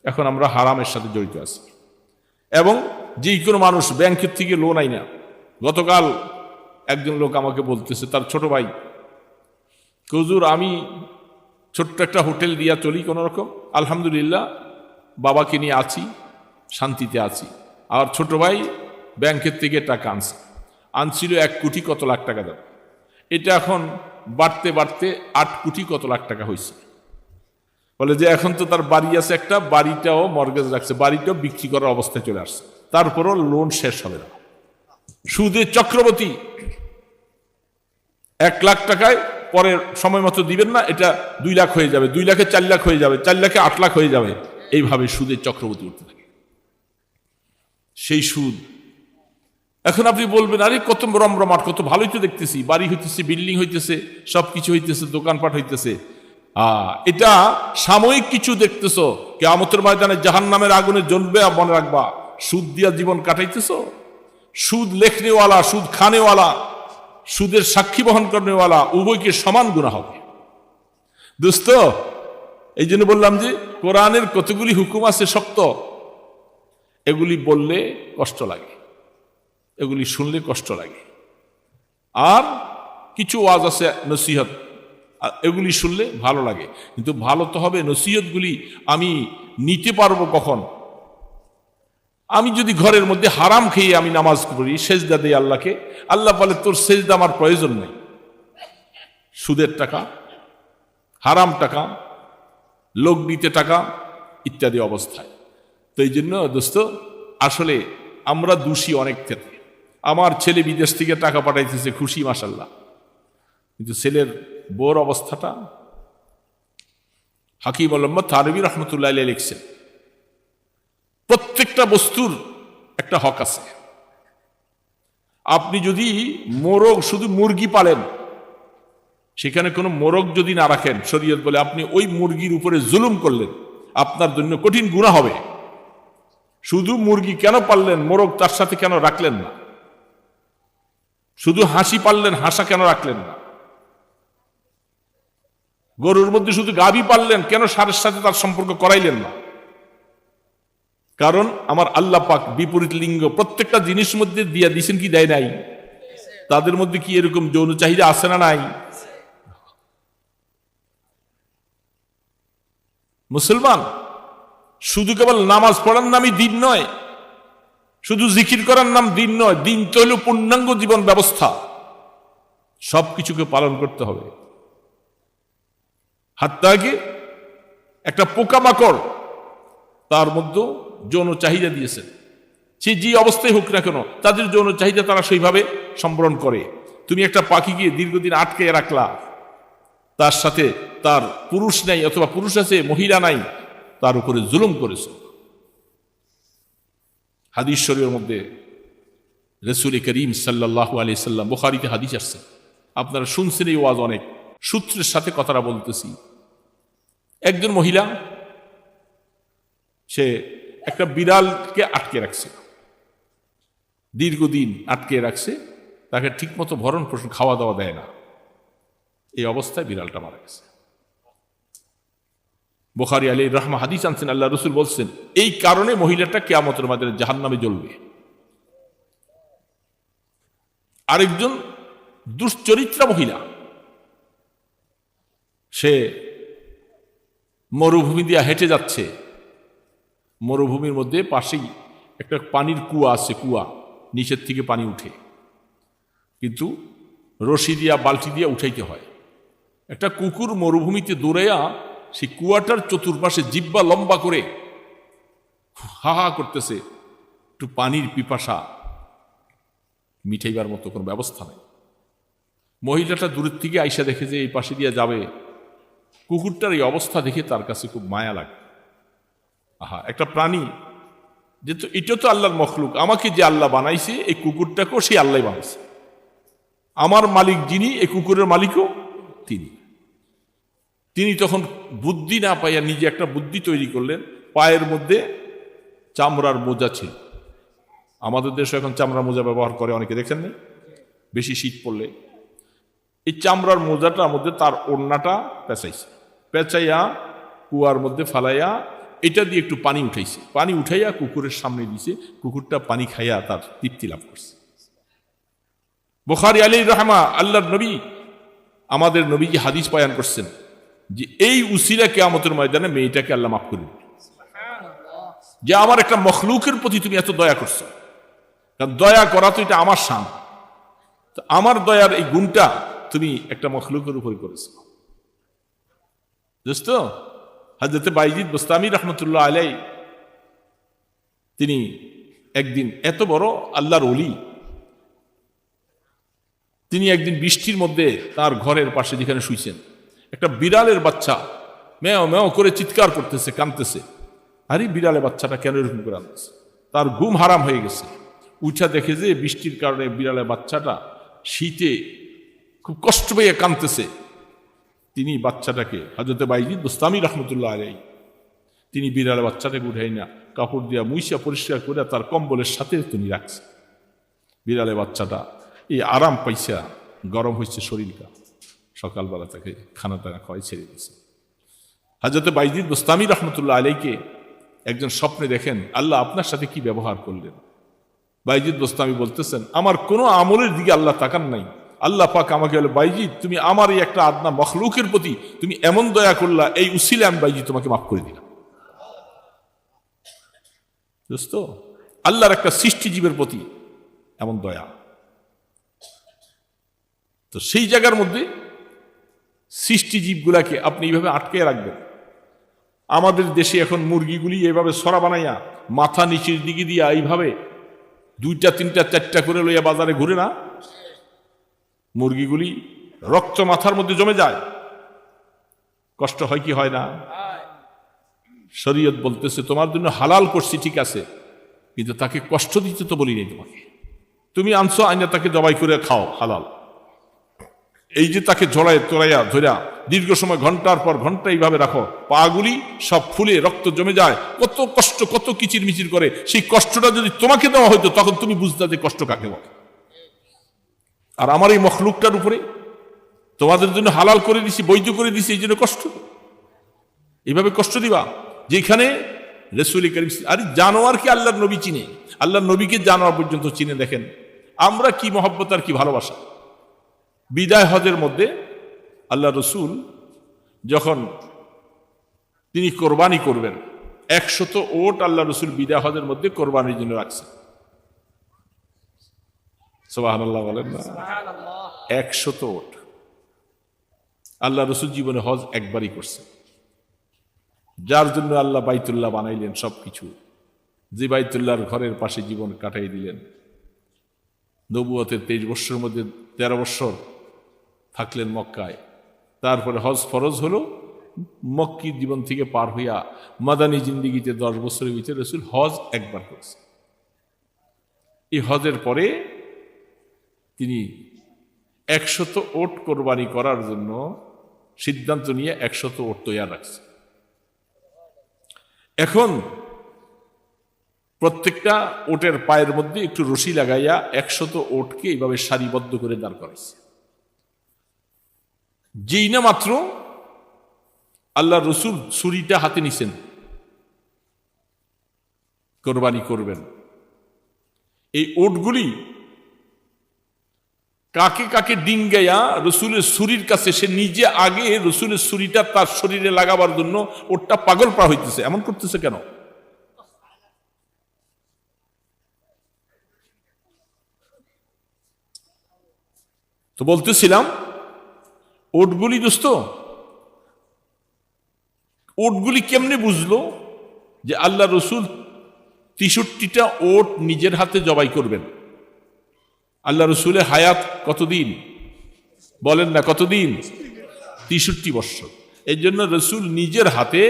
এখন আমরা হারামের সাথে জড়িত আছি। এবং যে কোনো মানুষ ব্যাংকের থেকে লোন আই না। গতকাল একজন লোক আমাকে বলতেছে, তার ছোট ভাই, হুজুর আমি ছোট্ট একটা হোটেল দিয়া চলি কোনো রকম, আলহামদুলিল্লাহ বাবাকে নিয়ে আছি, শান্তিতে আছি। আর ছোট ভাই ব্যাংকের থেকে টাকা আনছিল 1 কোটি কত লাখ টাকা দেব। এটা এখন বাড়তে বাড়তে 8 কোটি কত লাখ টাকা হয়েছে। বলে যে এখন তো তার বাড়ি আছে একটা, বাড়িটাও মর্গেজ রাখছে, বাড়িটাও বিক্রি করার অবস্থায় চলে আসছে, তারপরও লোন শেষ হবে না। সুদের চক্রবর্তী 1 লাখ টাকায় পরে সময় মতো দিবেন না, এটা 2 লাখ হয়ে যাবে, 2 লাখে 4 লাখ হয়ে যাবে, 4 লাখে 8 লাখ হয়ে যাবে। এইভাবে সুদের চক্রবর্তী উঠতে থাকে। সেই সুদ এখন আপনি বলবেন, আরে কত রমরমাট, কত ভালোই তো দেখতেছি, বাড়ি হইতেছে, বিল্ডিং হইতেছে, সবকিছু হইতেছে, দোকানপাট হইতেছে। এটা সাময়িক কিছু দেখতেছ, কিয়ামতের ময়দানে জাহান্নামের আগুনে জ্বলবে, মনে রাখবা সুদ দিয়া জীবন কাটাইতেছ। সুদ লেখনেওয়ালা, সুদ খানেওয়ালা, সুদের সাক্ষী বহন করেওয়ালা উভয়কে সমান গুনাহ হবে। দোস্ত, এই জন্য বললাম যে কোরআনের কতগুলি হুকুম আছে শক্ত, এগুলি বললে কষ্ট লাগে, এগুলি শুনলে কষ্ট লাগে। আর কিছু ওয়াজ আছে নসিহত, এগুলি শুনলে ভালো লাগে। কিন্তু ভালো তো হবে, নসিহতগুলি আমি নিতে পারবো কখন? আমি যদি ঘরের মধ্যে হারাম খেয়ে আমি নামাজ পড়ি, সেজদা দেই আল্লাহকে, আল্লাহ বলে তোর সেজদা আমার প্রয়োজন নেই। সুদের টাকা, হারাম টাকা, লোক দিতে টাকা ইত্যাদি অবস্থায়। তো এই জন্য দোস্ত, আসলে আমরা দোষী অনেক ক্ষেত্রে। আমার ছেলে বিদেশ থেকে টাকা পাঠাইতেছে, খুশি মাশাল্লাহ, কিন্তু ছেলের বউর অবস্থাটা, হাকিম মোহাম্মদ থানভী রহমতুল্লাহ আলাইহি লিখছেন, প্রত্যেকটা বস্তুর একটা হক আছে। আপনি যদি মোরগ শুধু মুরগি পালেন, সেখানে কোনো মোরগ যদি না রাখেন, শরীয়ত বলে আপনি ওই মুরগির উপরে জুলুম করলেন, আপনার জন্য কঠিন গুনাহ হবে। শুধু মুরগি কেন পাললেন, মোরগ তার সাথে কেন রাখলেন না? শুধু হাসি পাললেন, হাসা কেন রাখলেন না? গরুর মধ্যে শুধু গাভী পাললেন, কেন ষাঁড়ের সাথে তার সম্পর্ক করাইলেন না? কারণ আমার আল্লাহ পাক বিপরীত লিঙ্গ প্রত্যেকটা জিনিস মধ্যে দিয়া দিয়েছেন কি দেয় নাই? তাদের মধ্যে কি এরকম যৌন চাহিদা আছে না নাই? মুসলমান শুধু কেবল নামাজ পড়ার নামই দিন নয়, শুধু জিকির করার নাম দিন নয়, দিন তো হল পূর্ণাঙ্গ জীবন ব্যবস্থা। সবকিছুকে পালন করতে হবে। হাত্তাকে একটা পোকামাকড় তার মধ্যে যৌন চাহিদা দিয়েছেন, সে যে অবস্থায় হোক না কেন তাদের যৌন চাহিদা তারা সেইভাবে সম্বরণ করে। তুমি একটা পাখিকে দীর্ঘদিন আটকে রাখলা, তার সাথে তার পুরুষ নাই অথবা পুরুষ আছে মহিলা নাই, তার উপরে জুলুম করেছ। হাদিস শরীফের মধ্যে রাসূল করিম সাল্লাল্লাহু আলাইহি সাল্লাম, বুখারীতে হাদিস আসছে, আপনারা শুনছেন এই ওয়াজ, অনেক সূত্রের সাথে কথাটা বলতেছি। একজন মহিলা সে একটা বিড়ালকে আটকে রাখছে, দীর্ঘদিন আটকে রাখছে, তাকে ঠিকমতো ভরণ পোষণ খাওয়া দাওয়া দেয় না। এই অবস্থায় বিড়ালটা মারা গেছে। বুখারী আলাইহির রাহমা হাদিস আনছেন, আল্লাহ রাসূল বলছেন এই কারণে মহিলাটা কিয়ামতের ময়দানে জাহান্নামে জ্বলবে। আরেকজন দুশ্চরিত্রা মহিলা, সে মরুভূমি দিয়ে হেঁটে যাচ্ছে, মরুভূমির মধ্যে পাশেই একটা পানির কুয়া আছে, কুয়া নিচের থেকে পানি উঠে, কিন্তু রশি দিয়া বালতি দিয়া উঠাইতে হয়। একটা কুকুর মরুভূমিতে দৌড়াইয়া সেই কুয়াটার চতুর্পাশে জিব্বা লম্বা করে হা হা করতেছে, একটু পানির পিপাসা মিঠাইবার মতো কোনো ব্যবস্থা নেই। মহিলাটা দূরের থেকে আইসা দেখে যে এই পাশে দিয়ে যাবে, কুকুরটার এই অবস্থা দেখে তার কাছে খুব মায়া লাগে। আহা, একটা প্রাণী, যেহেতু এটা তো আল্লাহর মখলুক, আমাকে যে আল্লাহ বানাইছে এই কুকুরটাকেও সেই আল্লাহ বানাইছে, আমার মালিক যিনি, এই কুকুরের মালিকও তিনি। তিনি তখন বুদ্ধি না পাইয়া নিজে একটা বুদ্ধি তৈরি করলেন। পায়ের মধ্যে চামড়ার মোজা ছিল, আমাদের দেশে এখন চামড়ার মোজা ব্যবহার করে অনেকে, দেখেন না? বেশি শীত পড়লে এই চামড়ার মোজাটার মধ্যে তার ওড়নাটা পেঁচাইছে, পেঁচাইয়া কুয়ার মধ্যে ফালাইয়া এটা দিয়ে একটু পানি উঠাইছে, পানি উঠাইয়া কুকুরের সামনে দিছে, কুকুরটা পানি খাইয়া তার তৃপ্তি লাভ করছে। বুখারী আলাইহির রাহমা, আল্লাহর নবী, আমাদের নবীজি হাদিস বয়ান করছেন যে এই উসিলা কিয়ামতের ময়দানে মেয়েটাকে আল্লাহ মাফ করে দিবে, যে আমার একটা মখলুকের প্রতি তুমি এত দয়া করছো। কারণ দয়া করা তো এটা আমার শান, তো আমার দয়ার এই গুণটা তুমি একটা মখলুকের উপর করেছো। দোস্ত, হযরত বাইজিদ বুস্তামি রহমতুল্লাহ আলাইহি, তিনি একদিন, এত বড় আল্লাহর ওলি, তিনি একদিন বৃষ্টির মধ্যে তার ঘরের পাশে যেখানে শুইছেন, একটা বিড়ালের বাচ্চা মেও মেও করে চিৎকার করতেছে, কাঁদতেছে। আরে বিড়ালের বাচ্চাটা কেন এরকম করে আনতেছে? তার ঘুম হারাম হয়ে গেছে। উঠা দেখে যে বৃষ্টির কারণে বিড়ালের বাচ্চাটা শীতে খুব কষ্ট পেয়ে কাঁদতেছে। তিনি বাচ্চাটাকে, হযরত বাইজিদ বুস্তামি রহমতুল্লাহ আলাইহি, তিনি বিড়ালের বাচ্চাটাকে উঠাই না, কাপড় দিয়া মুইসা পরিষ্কার করে তার কম্বলের সাথে তিনি রাখছে। বিড়ালের বাচ্চাটা এই আরাম পাইসা, গরম হয়েছে শরীরটা, সকালবেলা তাকে খানা টানা খাওয়াই ছেড়ে দিয়েছে। হযরত বাইজিদ বুস্তামি রহমতুল্লাহ আলাইহিকে একজন স্বপ্নে দেখেন আল্লাহ আপনার সাথে কি ব্যবহার করলেন। বাইজিদ বুস্তামি বলতেছেন, আমার কোনো আমলের দিকে আল্লাহ তাকান নাই। আল্লাহ পাক আমাকে বলে, বাইজিদ তুমি আমার এই একটা আদনা মখলুকের প্রতি তুমি এমন দয়া করলা, এই উসিলে আমি বাইজিদ তোমাকে মাফ করে দিলাম। দোস্ত, আল্লাহর একটা সৃষ্টিজীবের প্রতি এমন দয়া। তো সেই জায়গার মধ্যে সৃষ্টিজীবগুলাকে আপনি এইভাবে আটকে রাখবেন। আমাদের দেশে এখন মুরগিগুলি এইভাবে সরা বানাইয়া মাথা নিচের দিকে দিয়া এইভাবে 2টা 3টা 4টা করে লইয়া বাজারে ঘুরে না, মুরগিগুলি রক্ত মাথার মধ্যে জমে যায়, কষ্ট হয় কি হয় না? শরীয়ত বলতেছে তোমার জন্য হালাল করছি, ঠিক আছে, কিন্তু তাকে কষ্ট দিতে তো বলি নাই তোমাকে। তুমি আনছো, আইনা তাকে জবাই করে খাও, হালাল। এই যে তাকে জড়ায় তোড়াইয়া ধরিয়া দীর্ঘ সময় ঘন্টার পর ঘন্টা এইভাবে রাখো, পাগুলি সব ফুলে রক্ত জমে যায়, কত কষ্ট, কত কিচির মিচির করে। সেই কষ্টটা যদি তোমাকে দেওয়া হইতো তখন তুমি বুঝতে যে কষ্ট কাকে বলে। আর আমার এই মখলুকটার উপরে তোমাদের জন্য হালাল করে দিছি, বৈধ করে দিছি, এই জন্য কষ্ট, এইভাবে কষ্ট দিবা যেখানে রাসূল করিম। আরে জানোয়ারকে আল্লাহর নবী চিনে, আল্লাহর নবীকে জানোয়ার পর্যন্ত চিনে। দেখেন আমরা কি মহব্বত আর কি ভালোবাসা। বিদায় হজের মধ্যে আল্লাহ রসুল যখন তিনি কোরবানি করবেন, 100 ওট আল্লাহ রসুল বিদায় হজের মধ্যে কোরবানির জন্য রাখছেন। সুবহানাল্লাহ বলেন না, 100 ওট আল্লাহ রসুল জীবনে হজ একবারই করছেন, যার জন্য আল্লাহ বাইতুল্লাহ বানাইলেন সবকিছু, যে বাইতুল্লাহর ঘরের পাশে জীবন কাটাই দিলেন। নবুয়তের 23 বৎসরের মধ্যে 13 বৎসর থাকলেন মক্কায়, তারপরে হজ ফরজ হলো। মক্কি জীবন থেকে পার হইয়া মাদানী জিন্দিগিতে 10 বছরের ভিতরে রাসূল হজ একবার করেছে। এই হজের পরে তিনি 100 ওট কোরবানি করার জন্য সিদ্ধান্ত নিয়ে 100 ওট তৈরি রাখছে। এখন প্রত্যেকটা ওটের পায়ের মধ্যে একটু রশি লাগাইয়া 100 ওটকে এইভাবে সারিবদ্ধ করে দাঁড় করাইছে। যেই না মাত্র আল্লাহ রসুল ছুরিটা হাতে নিছেন, কোরবানি করবেন, এই ওটগুলি কাকে কাকে ডিঙ্গাইয়া রসুলের ছুরির কাছে, সে নিজে আগে রসুলের ছুরিটা তার শরীরে লাগাবার জন্য ওটটা পাগল পা হইতেছে। এমন করতেছে কেন? তো বলতেছিলাম ওটগুলি দোস্ত, ওটগুলি কেমনে বুঝলো যে আল্লাহ রসুল 63টা ওট নিজের হাতে জবাই করবেন? আল্লাহ রসুলের হায়াত কতদিন বলেন না, কতদিন? 63 বৎসর। এই জন্য রসুল নিজের হাতে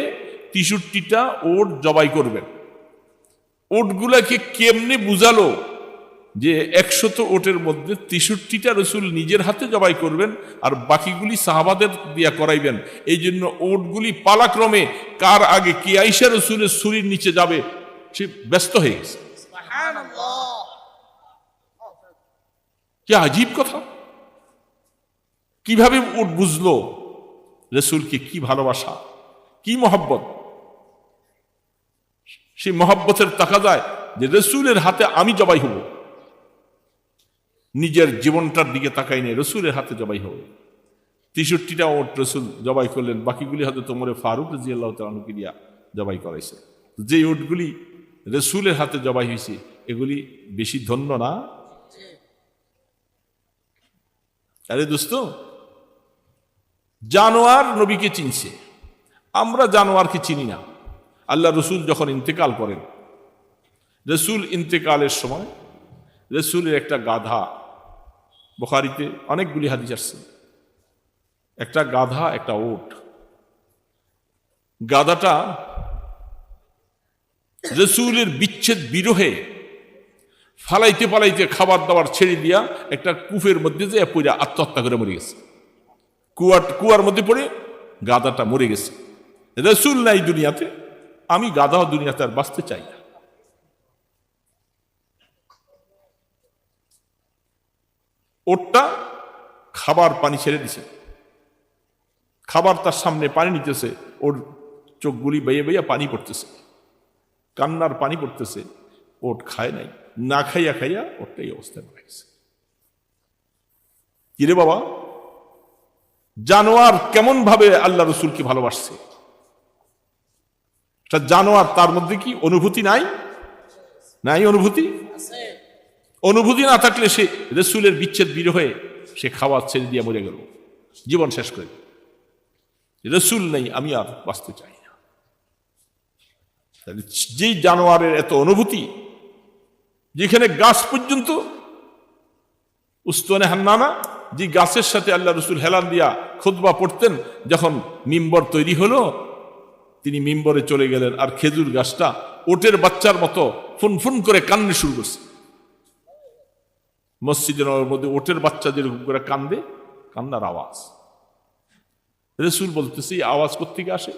63টা ওট জবাই করবেন। ওটগুলাকে কেমনে বুঝালো যে 100 ওটের মধ্যে 63টা রসুল নিজের হাতে জবাই করবেন আর বাকিগুলি সাহাবাদের দিয়া করাইবেন? এই জন্য ওটগুলি পালাক্রমে কার আগে কে আইসা রসুলের ছুরির নিচে যাবে সে ব্যস্ত হয়ে গেছে। কি আজীব কথা! কিভাবে ওট বুঝলো রসুলকে? কি ভালোবাসা, কি মহব্বত! সেই মহব্বতের তাকা যায় যে রসুলের হাতে আমি জবাই হব, নিজের জীবনটার দিকে তাকাই নেই, রসুলের হাতে জবাই হবে। 63টা ওট রসুল জবাই করলেন, বাকিগুলি হয়তো তোমরে ফারুক রাদিয়াল্লাহু তাআলা আনহু দিয়া জবাই করাইছে। যে ওটগুলি রসুলের হাতে জবাই হয়েছে এগুলি বেশি ধন্য না? আরে দোস্ত, জানোয়ার নবীকে চিনছে, আমরা জানোয়ারকে চিনি না। আল্লাহ রসুল যখন ইন্তেকাল করেন, রসুল ইন্তেকালের সময় রসুলের একটা গাধা, বুখারীতে অনেকগুলি হাদিস আসছে, একটা গাধা একটা ওট, গাধাটা রসুলের বিচ্ছেদ বিরহে ফালাইতে পালাইতে খাবার দাবার ছেড়ে দিয়া একটা কূপের মধ্যে যে পড়ে আত্মহত্যা করে মরে গেছে। কুয়ার মধ্যে পড়ে গাধাটা মরে গেছে। রসুল নাই দুনিয়াতে, আমি গাধা দুনিয়াতে আর বাঁচতে চাই না। ওটটা খাবার পানি ছেড়ে দিছে, খাবার তার সামনে পানি নিতেছে, ওর চোখগুলি বেয়ে বেয়ে পানি পড়তেছে, কান্নার পানি পড়তেছে। ওট খায় নাই, না খাইয়া খাইয়া ওটটা এই অবস্থায় মারা গেছে। কিরে বাবা, জানোয়ার কেমন ভাবে আল্লাহ রসুলকে ভালোবাসছে! জানোয়ার, তার মধ্যে কি অনুভূতি নাই? নাই অনুভূতি? অনুভূতি না থাকলে সে রসুলের বিচ্ছেদ বিরহে সে খাবার ছেড়ে দিয়ে মরে গেল, জীবন শেষ করে। রসুল নেই, আমি আর বাঁচতে চাই না। যেই জানোয়ারের এত অনুভূতি, যেখানে গাছ পর্যন্ত উস্তনে হান্নানা, যে গাছের সাথে আল্লাহ রসুল হেলান দিয়া খুতবা পড়তেন, যখন মিম্বর তৈরি হলো তিনি মিম্বরে চলে গেলেন, আর খেজুর গাছটা ওটের বাচ্চার মতো ফুনফুন করে কান্না শুরু করছে। মসজিদের মধ্যে ওটের বাচ্চা যেরকম করে কান্দে, কান্নার আওয়াজ। রাসূল বলতেছে এই আওয়াজ কোত্থেকে আসে?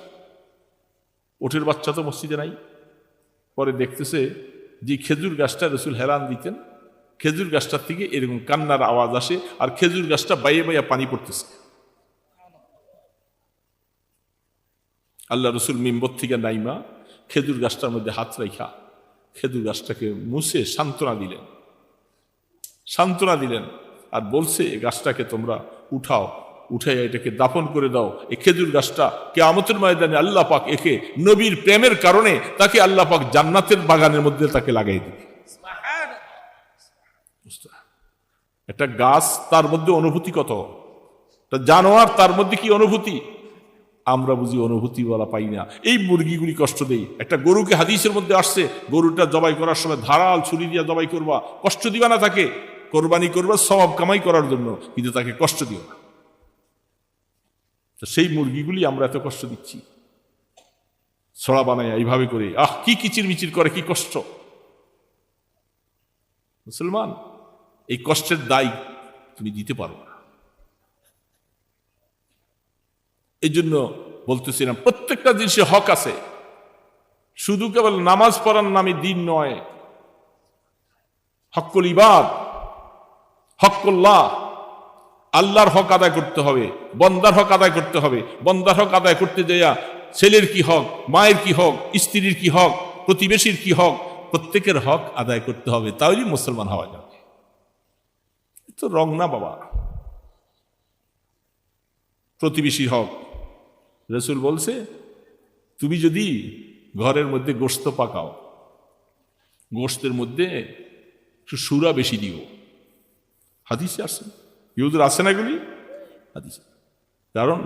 ওটের বাচ্চা তো মসজিদে নাই। পরে দেখতেছে যে খেজুর গাছটা রাসূল হেলান দিতেন, খেজুর গাছটার থেকে এরকম কান্নার আওয়াজ আসে, আর খেজুর গাছটা বাইয়ে বাইয়া পানি পড়তেছে। আল্লাহ রসুল মিম্বর থেকে নাইমা খেজুর গাছটার মধ্যে হাত রাখা খেজুর গাছটাকে মুছে সান্ত্বনা দিলেন আর বলছে এই গাছটাকে তোমরা উঠাও, উঠে এটাকে দাফন করে দাও। এই খেজুর গাছটা কিয়ামতের ময়দানে আল্লাহ পাক একে নবীর প্রেমের কারণে তাকে আল্লাহ পাক জান্নাতের বাগানের মধ্যে তাকে লাগাই দিবে। একটা গাছ, তার মধ্যে অনুভূতি কত, একটা জানোয়ার, তার মধ্যে কি অনুভূতি। আমরা বুঝি অনুভূতি বলা পাই না। এই মুরগিগুলি কষ্ট দেই। একটা গরুকে হাদিসের মধ্যে আসছে, গরুটা জবাই করার সময় ধারাল ছুরি দিয়ে জবাই করবা, কষ্ট দিবা না তাকে, কোরবানি করবা সওয়াব কামাই করার জন্য, কিন্তু তাকে কষ্ট দিও না। সেই মুরগিগুলি আমরা এত কষ্ট দিচ্ছি, ছড়া বানায় এইভাবে করে, কি কিচির মিচির করে, কি কষ্ট। মুসলমান, এই কষ্টের দায় তুমি দিতে পারো না। এই জন্য বলতেছিলাম প্রত্যেকটা জিনিসে হক আছে, শুধু কেবল নামাজ পড়ার নামে দিন নয়। হক্কুল ইবাদ, হক্কুল্লাহ, আল্লাহর হক আদায় করতে হবে, বন্দার হক আদায় করতে হবে। বন্দার হক আদায় করতে যাইয়া ছেলের কি হক, মায়ের কি হক, স্ত্রীর কি হক, প্রতিবেশীর কি হক, প্রত্যেকের হক আদায় করতে হবে, তাহলেই মুসলমান হওয়া যাবে। তো রং না বাবা, প্রতিবেশীর হক। রাসূল বলছে তুমি যদি ঘরের মধ্যে গোশত পাকাও, গোশতের মধ্যে একটু সুরা বেশি দিও। হাদিসে আসছে, ইহুদের আছে না এগুলি হাদিসে। কারণ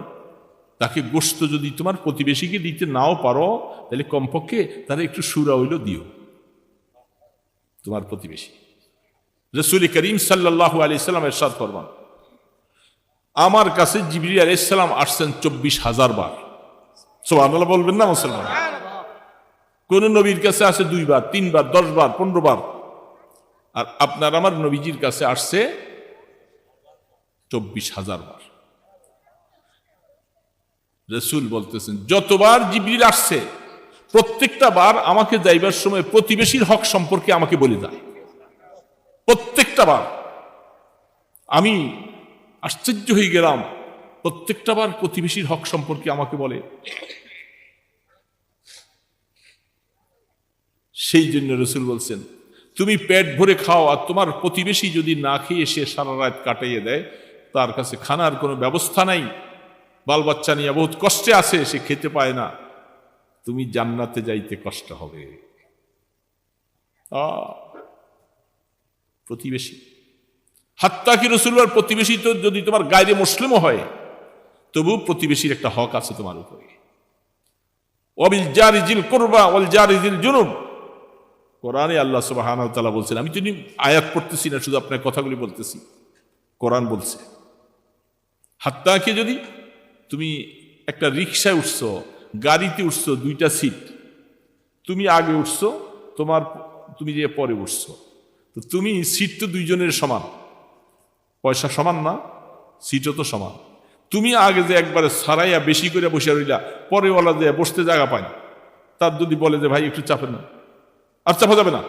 তাকে গোশত যদি তোমার প্রতিবেশীকে দিতে নাও পারো, তাহলে কমপক্ষে তারা একটু সুরা হইল দিও তোমার প্রতিবেশী। রাসূল করিম সাল্লাল্লাহু আলাইহি সাল্লাম ইরশাদ ফরমান, আমার কাছে জিবরিল আলাইহিস সালাম আসছেন 24,000 বার। সুবহানাল্লাহ বলবেন না মুসলমান? কোন নবীর কাছে আসে 2 বার, 3 বার, 10 বার, 15 বার, আর আপনার আমার নবীজির কাছে আসছে 24,000 বার। রাসূল বলতেছেন যতবার জিবরিল আসছে প্রত্যেকটা বার আমাকে যাইবার সময় প্রতিবেশীর হক সম্পর্কে আমাকে বলে যায়। প্রত্যেকটা বার আমি আশ্চর্য হয়ে গেলাম, প্রত্যেকটা বার প্রতিবেশীর হক সম্পর্কে আমাকে বলে। সেই জন্য রাসূল বলছেন তুমি পেট ভরে খাও, আর তোমার প্রতিবেশী যদি না খেয়ে সে সারা রাত কাটাইয়ে দেয়, তার কাছে খানার কোনো ব্যবস্থা নাই, বাল বাচ্চা নিয়ে বহুত কষ্টে আছে, সে খেতে পায় না, তুমি জান্নাতে যাইতে কষ্ট হবে। প্রতিবেশী, হাত্তা কি রাসূলুল্লাহর প্রতিবেশী তো যদি তোমার গায়রে মুসলিমও হয়, তবু প্রতিবেশীর একটা হক আছে তোমার উপরে। ওয়াবিল জারি জিল কুরবা ওয়াল জারি জিল জুনুব, কোরআনে আল্লাহ সুবহানাহু ওয়া তাআলা বলছেন। আমি তো আয়াত পড়তেছি না, শুধু আপনার কথাগুলি বলতেছি। কোরআন বলছে হাত্তা কি যদি তুমি একটা রিকশায় উঠছো, গাড়িতে উঠছো, 2টা সিট, তুমি আগে উঠছো, তুমি যে পরে উঠছো, তো তুমি সিট তো 2 জনের সমান, পয়সা সমান না, সিটও তো সমান। তুমি আগে যে একবারে সারাইয়া বেশি করে বসে রইলা, পরে ওলা যে বসতে জায়গা পায়, তার যদি বলে যে ভাই একটু চাপেন না, আর চাপা যাবে না,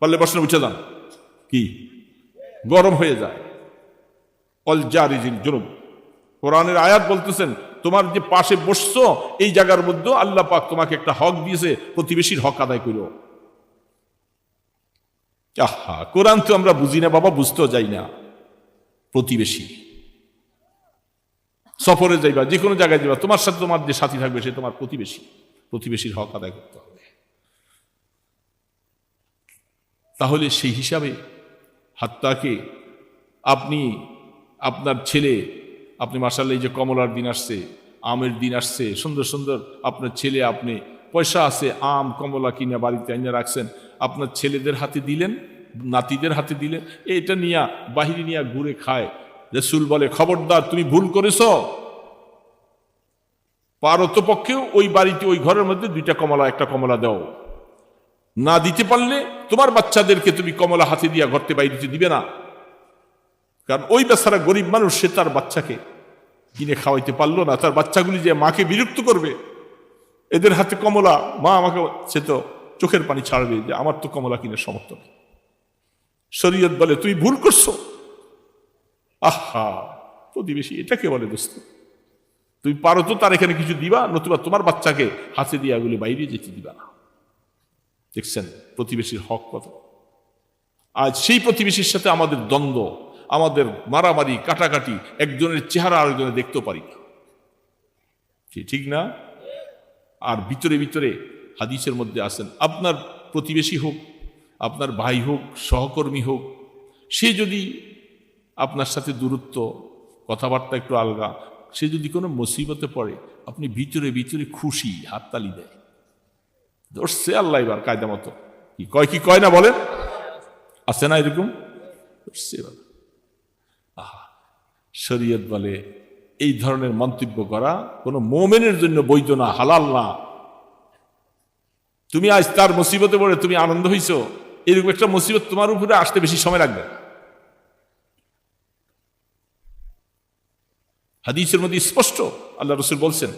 পারলে বসনে উঠে যান, কি গরম হয়ে যায়। অল জারিজিল জুনুব, কোরআনের আয়াত বলতেছেন তোমার যে পাশে বসছো এই জায়গার মধ্যে আল্লাহ পাক তোমাকে একটা হক দিয়েছে, প্রতিবেশীর হক আদায় করো। কোরআন তো আমরা বুঝি না বাবা, বুঝতেও যাই না। প্রতিবেশী, সফরে যাইবা, যে কোনো জায়গায় যাবা, তোমার সাথে তোমার যে সাথী থাকবে সে তোমার প্রতিবেশী, প্রতিবেশীর হক আদায় করতে হবে। তাহলে সেই হিসাবে হাত্তাকে আপনি আপনার ছেলে, আপনি মাশাআল্লাহ এই যে কমলার দিন আসছে, আমের দিন আসছে, সুন্দর সুন্দর আপনার ছেলে, আপনি পয়সা আছে আম কমলা কিনে বাড়িতে এনে রাখছেন, আপনার ছেলেদের হাতে দিলেন, নাতিদের হাতে দিলেন, এটা নিয়ে বাহিরে নিয়ে ঘুরে খায়। রাসূল বলে খবরদার, তুমি ভুল করেছ, পারত পক্ষেও ওই বাড়িতে ওই ঘরের মধ্যে 2টা কমলা, একটা কমলা দাও। না দিতে পারলে তোমার বাচ্চাদেরকে তুমি কমলা হাতে দিয়া ঘরতে বাইরে দিবে না। কারণ ওই বেচারা গরিব মানুষ, সে তার বাচ্চাকে কিনে খাওয়াইতে পারলো না, তার বাচ্চাগুলি যে মাকে বিরক্ত করবে, এদের হাতে কমলা, মা আমাকে, সে তো চোখের পানি ছাড়বে যে আমার তো কমলা কিনে সমর্থ নেই। শরীয়ত বলে তুই ভুল করছো। আহা, প্রতিবেশী এটাকে বলে দোস্ত। তুমি পারো তো তার এখানে কিছু দিবা, নতুবা তোমার বাচ্চাকে হাতে দিয়ে এগুলি বাইরে যেতে দিবা না। দেখছেন প্রতিবেশীর হক কত। আজ সেই প্রতিবেশীর সাথে আমাদের দ্বন্দ্ব, আমাদের মারামারি, কাটাকাটি, একজনের চেহারা আরেকজনে দেখতেও পারি না, ঠিক না? আর ভিতরে ভিতরে হাদিসের মধ্যে আছেন, আপনার প্রতিবেশী হোক, আপনার ভাই হোক, সহকর্মী হোক, সে যদি আপনার সাথে দূরত্ব, কথাবার্তা একটু আলগা, সে যদি কোনো মুসিবতে পড়ে, আপনি ভিতরে ভিতরে খুশি, হাততালি দেয়, ধরছে আল্লাহ এবার কায়দা মতো। কি কয় না বলেন, আছে না এরকম? শরীয়ত বলে এই ধরনের মন্তব্য করা কোনো মুমিনের জন্য বৈধ না, হালাল না। তুমি আজ তার মুসিবতে পড়ে তুমি আনন্দ হইছো, এরকম একটা মুসিবত তোমার উপরে আসতে বেশি সময় লাগবে। হাদিসের মধ্যে স্পষ্ট আল্লাহ রাসূল বলছেন,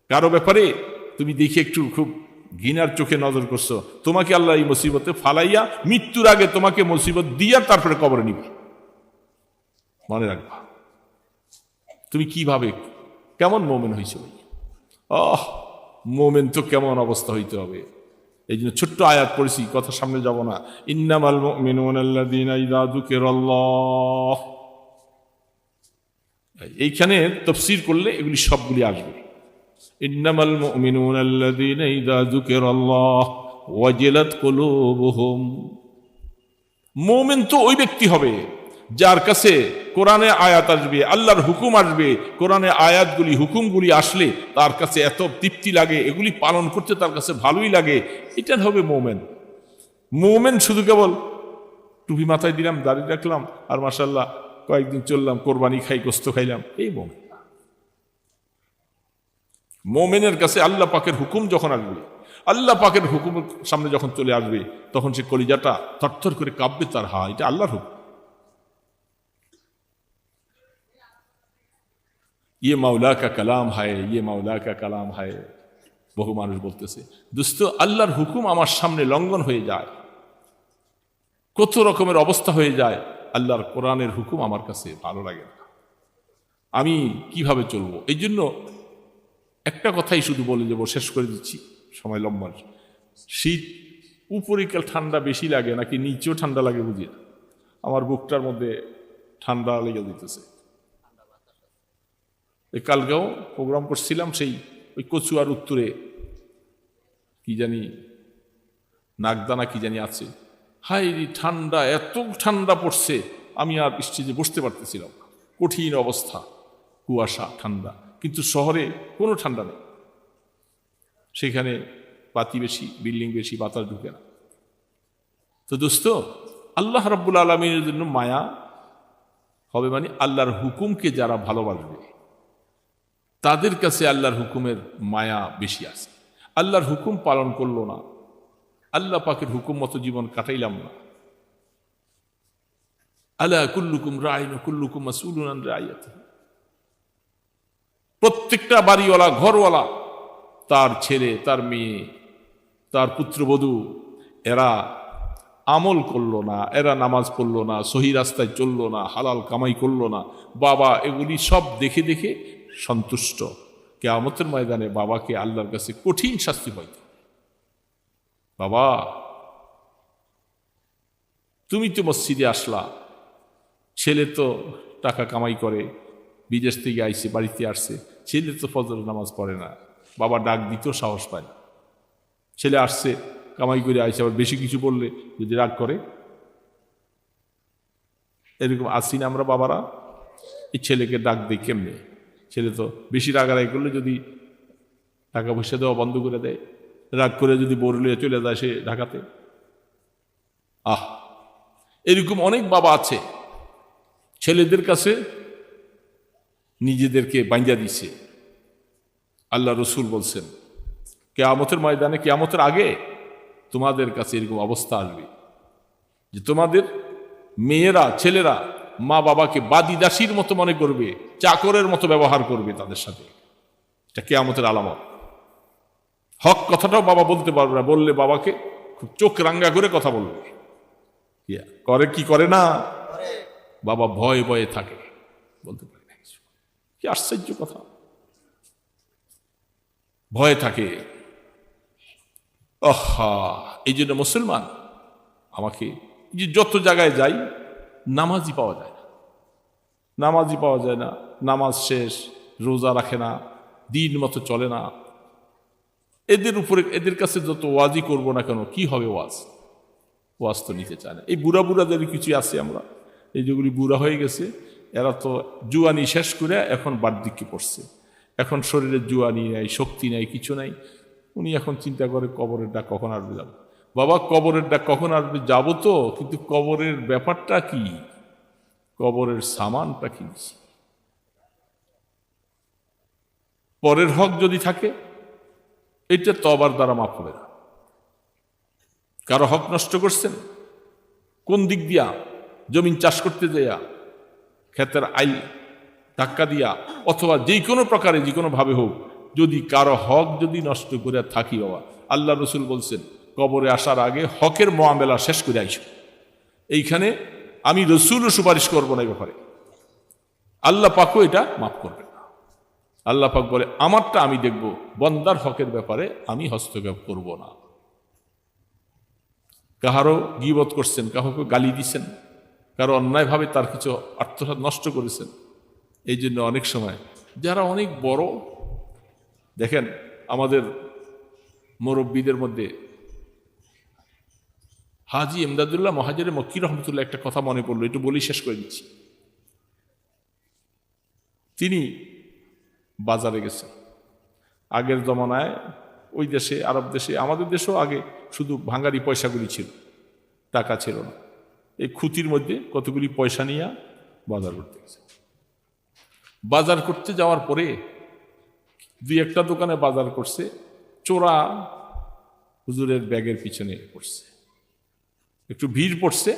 কারো ব্যাপারে তুমি দেখে একটু খুব ঘৃণার চোখে নজর করছো, তোমাকে আল্লাহ এই মুসিবতে ফালাইয়া মৃত্যুর আগে তোমাকে মুসিবত দিয়া তারপরে কবরে নিবে। মনে রাখবা তুমি কিভাবে কেমন মোমেন হয়েছে। মোমেন তো কেমন অবস্থা হইতে হবে। এই জন্য ছোট্ট আয়াত পড়েছি, কথা সামনে যাব না। ইন্নামাল মুমিনুনা আল্লাযীনা ইযা যুকিরাল্লাহ, এইখানে তাফসীর করলে এগুলি সবগুলি আসবে। ইন্নামাল মুমিনুনা আল্লাযীনা ইযা যুকিরাল্লাহ ওয়াজিলাত কুলুবুহুম। মুমিন তো ওই ব্যক্তি হবে যার কাছে কোরআনে আয়াত আসবে, আল্লাহর হুকুম আসবে, কোরআনে আয়াতগুলি, হুকুমগুলি আসলে তার কাছে এত তৃপ্তি লাগে, এগুলি পালন করতে তার কাছে ভালোই লাগে, এটা হবে মুমিন। মুমিন শুধু কেবল টুপি মাথায় দিলাম, দাড়ি রাখলাম, আর মাশাআল্লাহ কয়েকদিন চললাম, কোরবানি খাই, গোস্ত খাইলাম, এই মুমিন। মুমিনের কাছে আল্লাহ পাকের হুকুম যখন আসবে, আল্লাহ পাকের হুকুমের সামনে যখন চলে আসবে, তখন সে কলিজাটা থরথর করে কাঁপবে, তার হা এটা আল্লাহর হুকুম। ये मौला का कलाम है, ये मौला का कलाम है। বহু মানুষ বলতেছে, দোস্ত আল্লাহর হুকুম আমার সামনে লঙ্ঘন হয়ে যায়, কত রকমের অবস্থা হয়ে যায়, আল্লাহর কোরআনের হুকুম আমার কাছে ভালো লাগে না, আমি কিভাবে চলবো? এই জন্য একটা কথাই শুধু বলে যাব, শেষ করে দিচ্ছি, সময় লম্বা। শীত উপরে কাল ঠান্ডা বেশি লাগে নাকি নিচেও ঠান্ডা লাগে বুঝি না, আমার বুকটার মধ্যে ঠান্ডা লেগে দিতেছে। এই কালকেও প্রোগ্রাম করছিলাম, সেই ওই কচুয়ার উত্তরে কি জানি নাগদানা কি জানি আছে, হাই ঠান্ডা, এত ঠান্ডা পড়ছে, আমি আর স্টেজে বসতে পারতেছিলাম, কঠিন অবস্থা, কুয়াশা, ঠান্ডা। কিন্তু শহরে কোনো ঠান্ডা নেই, সেখানে বাতি বেশি, বিল্ডিং বেশি, বাতাস ঢুকে না। তো দোস্ত আল্লাহ রাব্বুল আলামিনের জন্য মায়া হবে, মানে আল্লাহর হুকুমকে যারা ভালোবাসবে তাদের কাছে আল্লাহর হুকুমের মায়া বেশি আছে। আল্লাহর হুকুম পালন করলো না, আল্লাহ পাকের হুকুম মতো জীবন কাটাইলাম না, আলা কুল্লুকুম রাইন ওয়া কুল্লুকুম মাসউলুন আন রাইয়াতিহি। প্রত্যেকটা বাড়িওয়ালা, ঘরওয়ালা, তার ছেলে, তার মেয়ে, তার পুত্রবধূ, এরা আমল করলো না, এরা নামাজ পড়লো না, সহি রাস্তায় চললো না, হালাল কামাই করলো না, বাবা এগুলি সব দেখে দেখে সন্তুষ্ট। কিয়ামতের ময়দানে বাবাকে আল্লাহর কাছে কঠিন শাস্তি পাইতে, বাবা তুমি তো মসজিদে আসলা, ছেলে তো টাকা কামাই করে, বিদেশ থেকে আইসে, বাড়িতে আসছে, ছেলে তো ফজর নামাজ পড়ে না, বাবা ডাক দিতেও সাহস পায় না। ছেলে আসছে কামাই করে আইসে, আবার বেশি কিছু বললে যদি রাগ করে, এরকম আসি না আমরা বাবারা? এই ছেলেকে ডাক দিই কেমনে? ছেলে তো বেশি রাগারাগি করলে যদি টাকা পয়সা দেওয়া বন্ধ করে দেয়, রাগ করে যদি বরলিয়ে চলে যায় সে ঢাকাতে। এরকম অনেক বাবা আছে, ছেলেদের কাছে নিজেদেরকে বাইন্ধা দিছে। আল্লাহ রসুল বলছেন কিয়ামতের ময়দানে, কিয়ামতের আগে তোমাদের কাছে এরকম অবস্থা আসবে যে তোমাদের মেয়েরা, ছেলেরা মা বাবাকে বাদী দাসীর মতো মনে করবে, চাকরের মতো ব্যবহার করবে তাদের সাথে। এটা কিয়ামতের আলামত। হক কথাটাও বাবা বলতে পারবে না, বললে বাবাকে খুব চোখ রাঙ্গা করে কথা বলবে। করে কি করে না, বাবা ভয়ে ভয়ে থাকে, বলতে পারে না কিছু। কি আশ্চর্য কথা, ভয়ে থাকে। এই জন্য মুসলমান আমাকে যে যত জায়গায় যাই নামাজই পাওয়া যায় না, নামাজই পাওয়া যায় না। নামাজ শেষ, রোজা রাখে না, দিন মতো চলে না। এদের উপরে, এদের কাছে যত ওয়াজই করবো না কেন, কি হবে ওয়াজ? ওয়াজ তো নিতে চায় না। এই বুড়া বুড়াদের কিছু আছে, আমরা এই যেগুলি বুড়া হয়ে গেছে, এরা তো জুয়ানি শেষ করে এখন বার্ধক্যে পড়ছে, এখন শরীরে জুয়ানি নাই, শক্তি নাই, কিছু নাই। উনি এখন চিন্তা করে কবরের ডাক কখন আসবে যাব। বাবা কবরের ডাক কখন আসবে যাব তো, কিন্তু কবরের ব্যাপারটা কি, কবরের সামানটা কি? পরের হক যদি থাকে এটা তওবার দ্বারা মাফ হবে না। কারো হক নষ্ট করছেন, কোন দিক দিয়া? জমিন চাষ করতে দেয়া, ক্ষেতের আইল ধাক্কা দিয়া, অথবা যে কোনো প্রকারে যে কোনো ভাবে হোক, যদি কারো হক যদি নষ্ট করে থাকি, বাবা আল্লাহ রসুল বলছেন কবরে আসার আগে হকের মোয়ামেলা শেষ করে আইস। এইখানে আমি রসুলও সুপারিশ করবো না এই ব্যাপারে, আল্লাহ পাকও এটা মাফ করবে না। আল্লাহ পাক বলে আমারটা আমি দেখব, বন্দার হকের ব্যাপারে আমি হস্তক্ষেপ করব না। কাহারও গীবত করছেন, কাউকে গালি দিছেন, কারো অন্যায়ভাবে তার কিছু আত্মসাৎ নষ্ট করেছেন। এই জন্য অনেক সময় যারা অনেক বড়, দেখেন আমাদের মুরব্বীদের মধ্যে হাজী ইমদাদুল্লাহ মহাজের মক্কি রহমতুল্লাহ একটা কথা মনে পড়লো, একটু বলি শেষ করে দিচ্ছি। তিনি বাজারে গেছেন, আগের জমানায় ওই দেশে, আরব দেশে, আমাদের দেশেও আগে শুধু ভাঙ্গারি পয়সাগুলি ছিল, টাকা ছিল না। এই খুঁতির মধ্যে কতগুলি পয়সা নিয়ে বাজার করতে গেছে। বাজার করতে যাওয়ার পরে দুই একটা দোকানে বাজার করছে, চোরা হুজুরের ব্যাগের পিছনে পড়ছে, একটু ভিড় পড়ছে,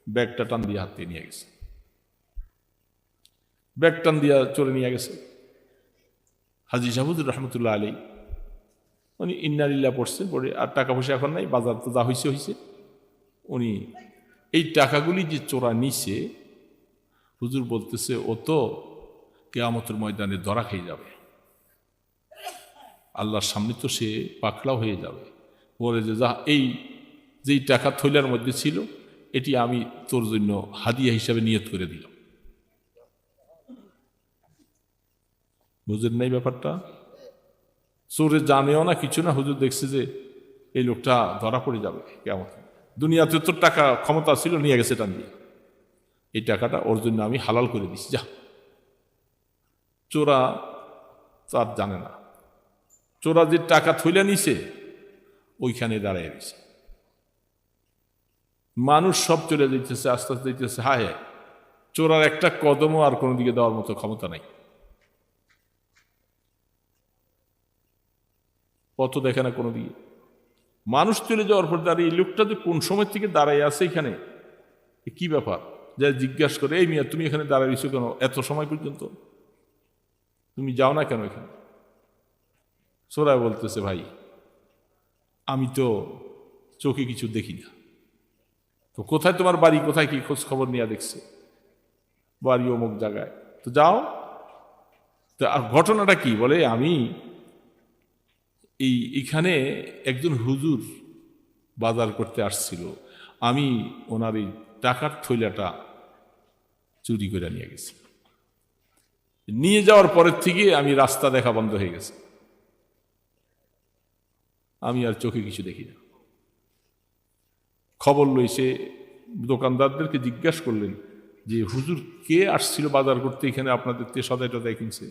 ব্যাগটা টান দিয়ে হাতে নিয়ে গেছে, ব্যাগ টান দিয়া চলে নিয়ে গেছে। হাজী শাহুজুর রহমতুল্লাহ আলী উনি ইন্নালিল্লাহ পড়ছেন, পড়ে আর টাকা পয়সা এখন নাই, বাজার তো যা হয়েছে হয়েছে। উনি এই টাকাগুলি যে চোরা নিছে, হুজুর বলতেছে ও তো কিয়ামতের ময়দানে ধরা খেয়ে যাবে, আল্লাহর সামনে তো সে পাকড়াও হয়ে যাবে। বলে যে যা, এই যেই টাকা থৈলার মধ্যে ছিল এটি আমি তোর জন্য হাদিয়া হিসাবে নিয়ত করে দিলাম। বুঝেন নাই ব্যাপারটা? চোরে জানেও না, কিছু না, হুজুর দেখছে যে এই লোকটা ধরা পড়ে যাবে কেমন। দুনিয়াতে তোর টাকা ক্ষমতা ছিল, নিয়ে গেছে টান দিয়ে, এই টাকাটা ওর জন্য আমি হালাল করে দিছি, যা। চোরা তার জানে না, চোরা যে টাকা থইলা নিছে ওইখানে দাঁড়ায় গেছে। মানুষ সব চলে যেতেছে, আস্তে আস্তে যেতেছে, হায় হায়, চোরার একটা কদমও আর কোনো দিকে দেওয়ার মতো ক্ষমতা নাই। পথ দেখে না কোনো দিকে। মানুষ চলে যাওয়ার পর দাঁড়িয়ে এই লোকটা যে কোন সময় থেকে দাঁড়াই আছে এখানে, কি ব্যাপার, যা জিজ্ঞাসা করে, এই মিয়া তুমি এখানে দাঁড়াইছো কেন এত সময় পর্যন্ত, তুমি যাও না কেন এখানে? চোরা বলতেছে ভাই আমি তো চোখে কিছু দেখি না। তো কোথায় তোমার বাড়ি, কোথায় কি খোঁজ খবর নিয়ে দেখছে, বাড়ি অমুক জায়গায়, তো যাও। তো আর ঘটনাটা কি, বলে আমি এইখানে একজন হুজুর বাজার করতে আসছিল, আমি ওনার এই টাকার থৈলাটা চুরি করে নিয়ে গেছি। নিয়ে যাওয়ার পরের থেকে আমি রাস্তা দেখা বন্ধ হয়ে গেছে, আমি আর চোখে কিছু দেখি না। খবর লইছে, দোকানদারদেরকে জিজ্ঞাসা করলেন যে হুজুর কে আসছিল বাজার করতে এখানে, আপনাদের তে সদাই টদাই কিনছে।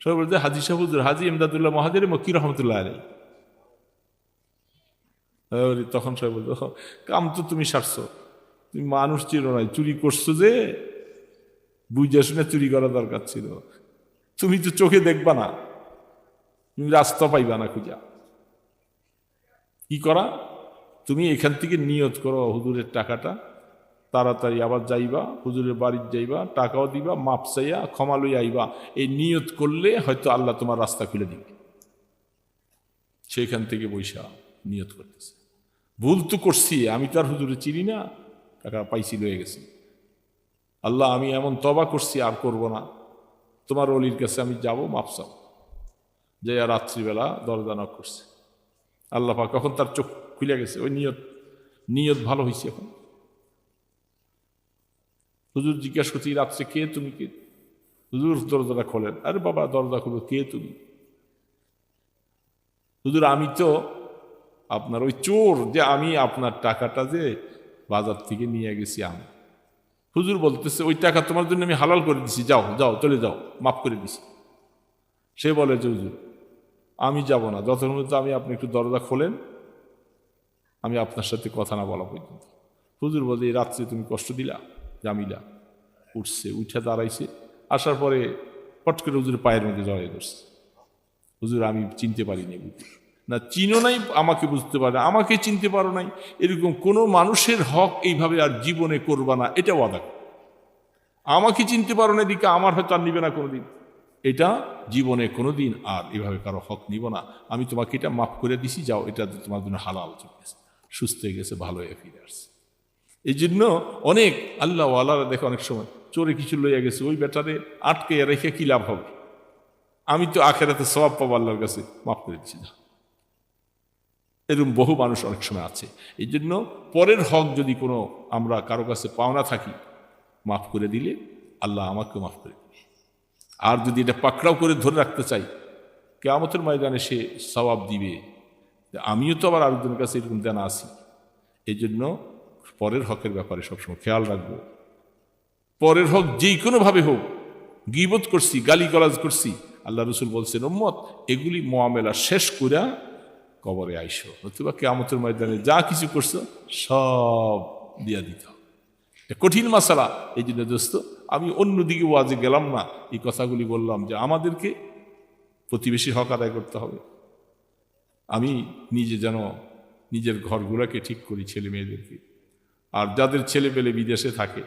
সবাই বলছে হাজী সাহেব হুজুর, হাজী ইমদাদুল্লাহ মহাজের মক্কি রহমতুল্লাহ আলাই। তখন সবাই বলতো কাম তো তুমি সারছো, তুমি মানুষ ছিল নাই, চুরি করছো যে বুঝে শুনে চুরি করা দরকার ছিল, তুমি তো চোখে দেখবা না, তুমি রাস্তা পাইবা না খুঁজা। কি করা, তুমি এখান থেকে নিয়ত করো হুজুরের টাকাটা তাড়াতাড়ি আবার যাইবা, হুজুরের বাড়ির যাইবা, টাকাও দিবা, মাপ চাইয়া ক্ষমা লই আইবা, এই নিয়ত করলে হয়তো আল্লাহ তোমার রাস্তা খুলে দিবে। সেইখান থেকে বৈশা নিয়ত করতেছে, ভুল তো করছি, আমি তো আর হুজুরে চিনি না, টাকা পাইছি লয়ে গেছি, আল্লাহ আমি এমন তবা করছি আর করব না, তোমার অলির কাছে আমি যাব, মাপ চাও। যে আর রাত্রিবেলা দরজা নক করছে, আল্লাহ পাক কখন তার চোখ খুলে গেছে, ওই নিয়ত ভালো হয়েছে। এখন হুজুর জিজ্ঞাসা করছি, রাত্রে কে তুমি? কে? হুজুর দরজাটা খোলেন। আরে বাবা দরজা খুলো, কে তুমি? হুজুর আমি তো আপনার ওই চোর, যে আমি আপনার টাকাটা যে বাজার থেকে নিয়ে গেছি আমি। হুজুর বলতেছে, ওই টাকা তোমার জন্য আমি হালাল করে দিছি, যাও যাও চলে যাও, মাফ করে দিছি। সে বলে যে হুজুর আমি যাব না, যতক্ষণ পর্যন্ত আমি আপনি একটু দরজা খোলেন, আমি আপনার সাথে কথা না বলা পর্যন্ত। হুজুর বলে, এই রাত্রে তুমি কষ্ট দিলা? জামিলা উঠছে, উঠে দাঁড়াইছে, আসার পরে পট করে হুজুর পায়ের মধ্যে জড়িয়ে ধরছে। হুজুর আমি চিনতে পারিনি। হুজুর না, চিনো নাই, আমাকে বুঝতে পারে, আমাকে চিনতে পারো নাই, এরকম কোনো মানুষের হক এইভাবে আর জীবনে করবা না, এটা ওয়াদা। আমাকে চিনতে পারো না দিকে আমার হয়তো আর নিবে না কোনোদিন, এটা জীবনে কোনোদিন আর এভাবে কারো হক নিব না, আমি তোমাকে এটা মাফ করে দিছি, যাও, এটা তোমার জন্য হালাল চলতেছে। সুস্থ হয়ে গেছে, ভালো হয়ে ফিরে আসছে। এই জন্য অনেক আল্লাহ আল্লাহরা দেখে অনেক সময় চোরে কিছু লইয়া গেছে, ওই বেটারে আটকে রেখে কি লাভ হবে, আমি তো আখেরাতে সওয়াব পাবো আল্লাহর কাছে, মাফ করে দিচ্ছি না। এরকম বহু মানুষ অনেক সময় আছে। এই জন্য পরের হক যদি কোনো আমরা কারো কাছে পাওনা থাকি, মাফ করে দিলে আল্লাহ আমাকেও মাফ করে দিবে। আর যদি এটা পাকড়াও করে ধরে রাখতে চাই, কিয়ামতের ময়দানে সে সওয়াব দিবে, আমিও তো আবার আরেকজনের কাছে এরকম জানা আছি। এই জন্য পরের হকের ব্যাপারে সবসময় খেয়াল রাখবো। পরের হক যেই কোনোভাবে হোক, গীবত করছি, গালিগালাজ করছি, আল্লাহ রসুল বলছেন, উম্মত এগুলি মুআমেলা শেষ কইরা কবরে আইসো, নতুবা কিয়ামতের ময়দানে যা কিছু করছো সব দিয়া দিত। কঠিন মাসালা। এই জন্য দোস্ত, আমি অন্যদিকে ওয়াজে গেলাম না, এই কথাগুলি বললাম যে আমাদেরকে প্রতিবেশী হক আদায় করতে হবে। আমি নিজে যেন নিজের ঘরগুলোকে ঠিক করি, ছেলে মেয়েদেরকে। আর যাদের ছেলে পেলে বিদেশে থাকে,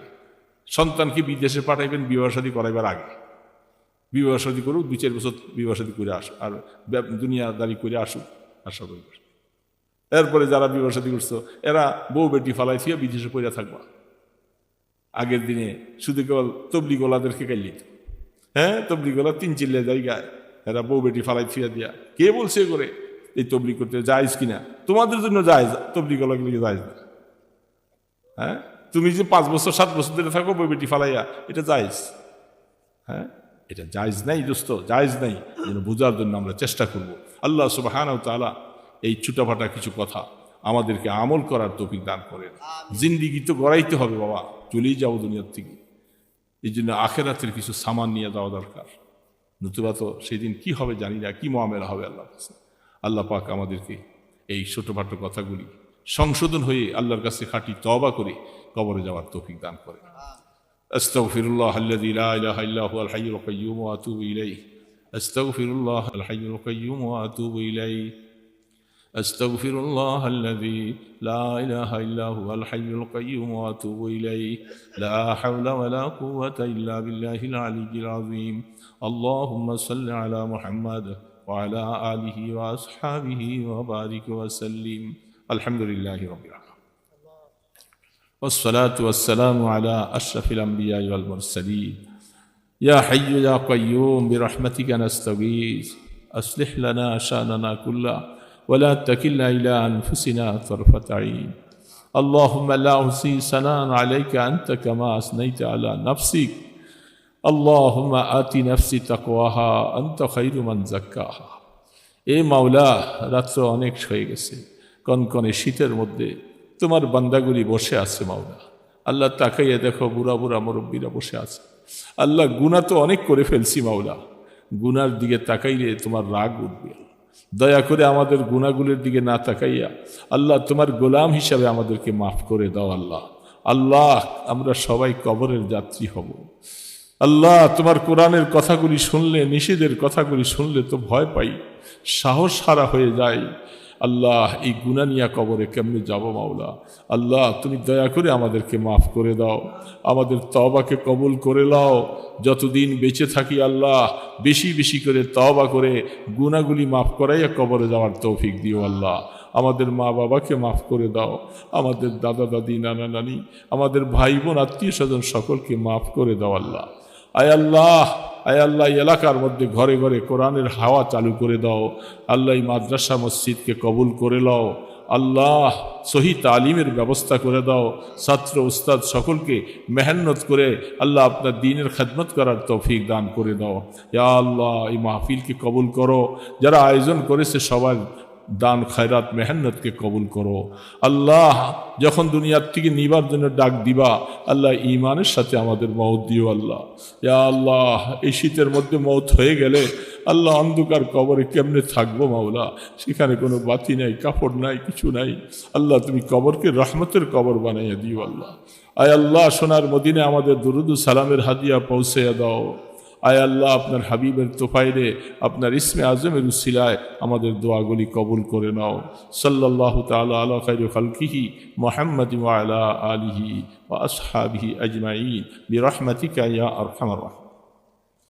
সন্তানকে বিদেশে পাঠাইবেন বিবাহ শাদী করাইবার আগে। বিবাহ শাদী করুক, 2-4 বছর বিবাহ শাদী করে আসুক, আর দুনিয়াদারি করে আসুক, আশা করি। এরপরে যারা বিবাহ শাদী করছো, এরা বউ বেটি ফালাই ফিয়া বিদেশে পড়ে থাকবা। আগের দিনে শুধু কেবল তবলিগোলাদেরকে কাইলি, হ্যাঁ তবলিগোলা 3 চিল্লে জায়গায় এরা বউ বেটি ফালাই ফিয়া দিয়া। কে বলছে করে এই তবলিগ করতে জায়েজ কিনা? তোমাদের জন্য জায়েজ, তবলিগোলাগুলিকে জায়েজ না। হ্যাঁ, তুমি যে 5 বছর 7 বছর ধরে থাকো বউ বেটি ফালাইয়া, এটা জায়েজ? হ্যাঁ, এটা জায়েজ নাই দোস্ত, জায়েজ নাই। যেন বোঝার জন্য আমরা চেষ্টা করব। আল্লাহ সুবহানাহু ওয়া তাআলা এই ছোটাফাটা কিছু কথা আমাদেরকে আমল করার তৌফিক দান করেন। জিন্দিগি তো গড়াইতে হবে বাবা, চলেই যাবো দুনিয়ার থেকে। এই জন্য আখেরাতের কিছু সামান নিয়ে যাওয়া দরকার, নতুবা তো সেদিন কি হবে জানি না, কি মুআমেলা হবে আল্লাহর কাছে। আল্লাহ পাক আমাদেরকে এই ছোটখাটো কথাগুলি সংশোধন হয়ে আল্লাহর কাছে খাঁটি তওবা করে কবরে যাওয়ার তৌফিক দান করেন। আস্তাগফিরুল্লাহ আল্লাযী লা ইলাহা ইল্লা হুয়াল হাইয়ুল কাইয়্যুম ওয়া আতুবু ইলাইহি। আস্তাগফিরুল্লাহ আল হাইয়ুল কাইয়্যুম ওয়া আতুবু ইলাইহি। আস্তাগফিরুল্লাহ আল্লাযী লা ইলাহা ইল্লা হুয়াল হাইয়ুল কাইয়্যুম ওয়া আতুবু ইলাইহি। লা হাওলা ওয়া লা কুওয়াতা ইল্লা বিল্লাহিল আলিয়্যিল আযীম। আল্লাহুম্মা সাল্লি আলা মুহাম্মাদ ওয়া আলা আলিহি ওয়া আসহাবিহি ওয়া বারিক ওয়া সাল্লিম। আলহামদুলিল্লাহি রাব্বিল আলামিন। والصلاة والسلام على أشرف الأنبياء والمرسلين. يا حي يا قيوم برحمتك نستغيث أصلح لنا شأننا كله ولا تكلنا إلى أنفسنا طرفة عين. اللهم لا أحصي ثناء عليك أنت كما أثنيت على نفسك. اللهم آت نفسي تقواها أنت خير من زكاها. এ মাওলা, রাত্র অনেক হয়ে গেছে, কনকনে শীতের মধ্যে তোমার বান্দাগুলি বসে আছে মাওলা। আল্লাহ তাকাইয়া দেখো, বুড়া বুড়া মুরব্বীরা বসে আছে। আল্লাহ গুনাহ তো অনেক করে ফেলছি মাওলা, গুনার দিকে তাকাইলে তোমার রাগ উঠবে। দয়া করে আমাদের গুনাহগুলোর দিকে না তাকাইয়া আল্লাহ তোমার গোলাম হিসাবে আমাদেরকে মাফ করে দাও আল্লাহ। আল্লাহ, আমরা সবাই কবরের যাত্রী হব। আল্লাহ, তোমার কোরআনের কথাগুলি শুনলে, নিষেধের কথাগুলি শুনলে তো ভয় পাই, সাহস হারা হয়ে যায়। আল্লাহ এই গুনাহ নিয়া কবরে কেমনে যাব মাওলা। আল্লাহ তুমি দয়া করে আমাদেরকে মাফ করে দাও, আমাদের তওবাকে কবুল করে নাও। যতদিন বেঁচে থাকি আল্লাহ বেশি বেশি করে তওবা করে গুনাহগুলি মাফ করাইয়া কবরে যাওয়ার তৌফিক দিও আল্লাহ। আমাদের মা বাবাকে মাফ করে দাও, আমাদের দাদা দাদি নানা নানি, আমাদের ভাই বোন আত্মীয় স্বজন সকলকে মাফ করে দাও আল্লাহ। আয় আল্লাহ, আয় আল্লাহ, এই এলাকার মধ্যে ঘরে ঘরে কোরআনের হাওয়া চালু করে দাও আল্লাহ। এই মাদ্রাসা মসজিদকে কবুল করে নাও আল্লাহ। সহি তালিমের ব্যবস্থা করে দাও, ছাত্র উস্তাদ সকলকে মেহনত করে আল্লাহ আপনার দ্বীনের খেদমত করার তৌফিক দান করে দাও। ইয়া আল্লাহ এই মাহফিলকে কবুল করো, যারা আয়োজন করেছে সবার দান খয়রাত মেহনতকে কবুল করো আল্লাহ। যখন দুনিয়ার থেকে নিবার জন্য ডাক দিবা আল্লাহ ঈমানের সাথে আমাদের মওত দিও আল্লাহ। ইয়া আল্লাহ এই শীতের মধ্যে মওত হয়ে গেলে আল্লাহ অন্ধকার কবরে কেমনে থাকবো মাওলা, সেখানে কোনো বাতি নাই, কাপড় নাই, কিছু নাই আল্লাহ। তুমি কবরকে রহমতের কবর বানাইয়া দিও আল্লাহ। আয় আল্লাহ সোনার মদিনে আমাদের দুরুদ ও সালামের হাদিয়া পৌঁছাইয়া দাও। আয় আল্লাহ আপনার হাবিবের তোফাইলে আপনার ইসমে আজমের উসিলায় আমাদের দোয়াগুলি কবুল করে নাও। সাল্লাল্লাহু তাআলা আলা খায়রি খালকিহি মুহাম্মাদ ওয়া আলা আলিহি ওয়া আসহাবিহি আজমাইন বিরহমাতিকা ইয়া আরহামার রাহিমিন।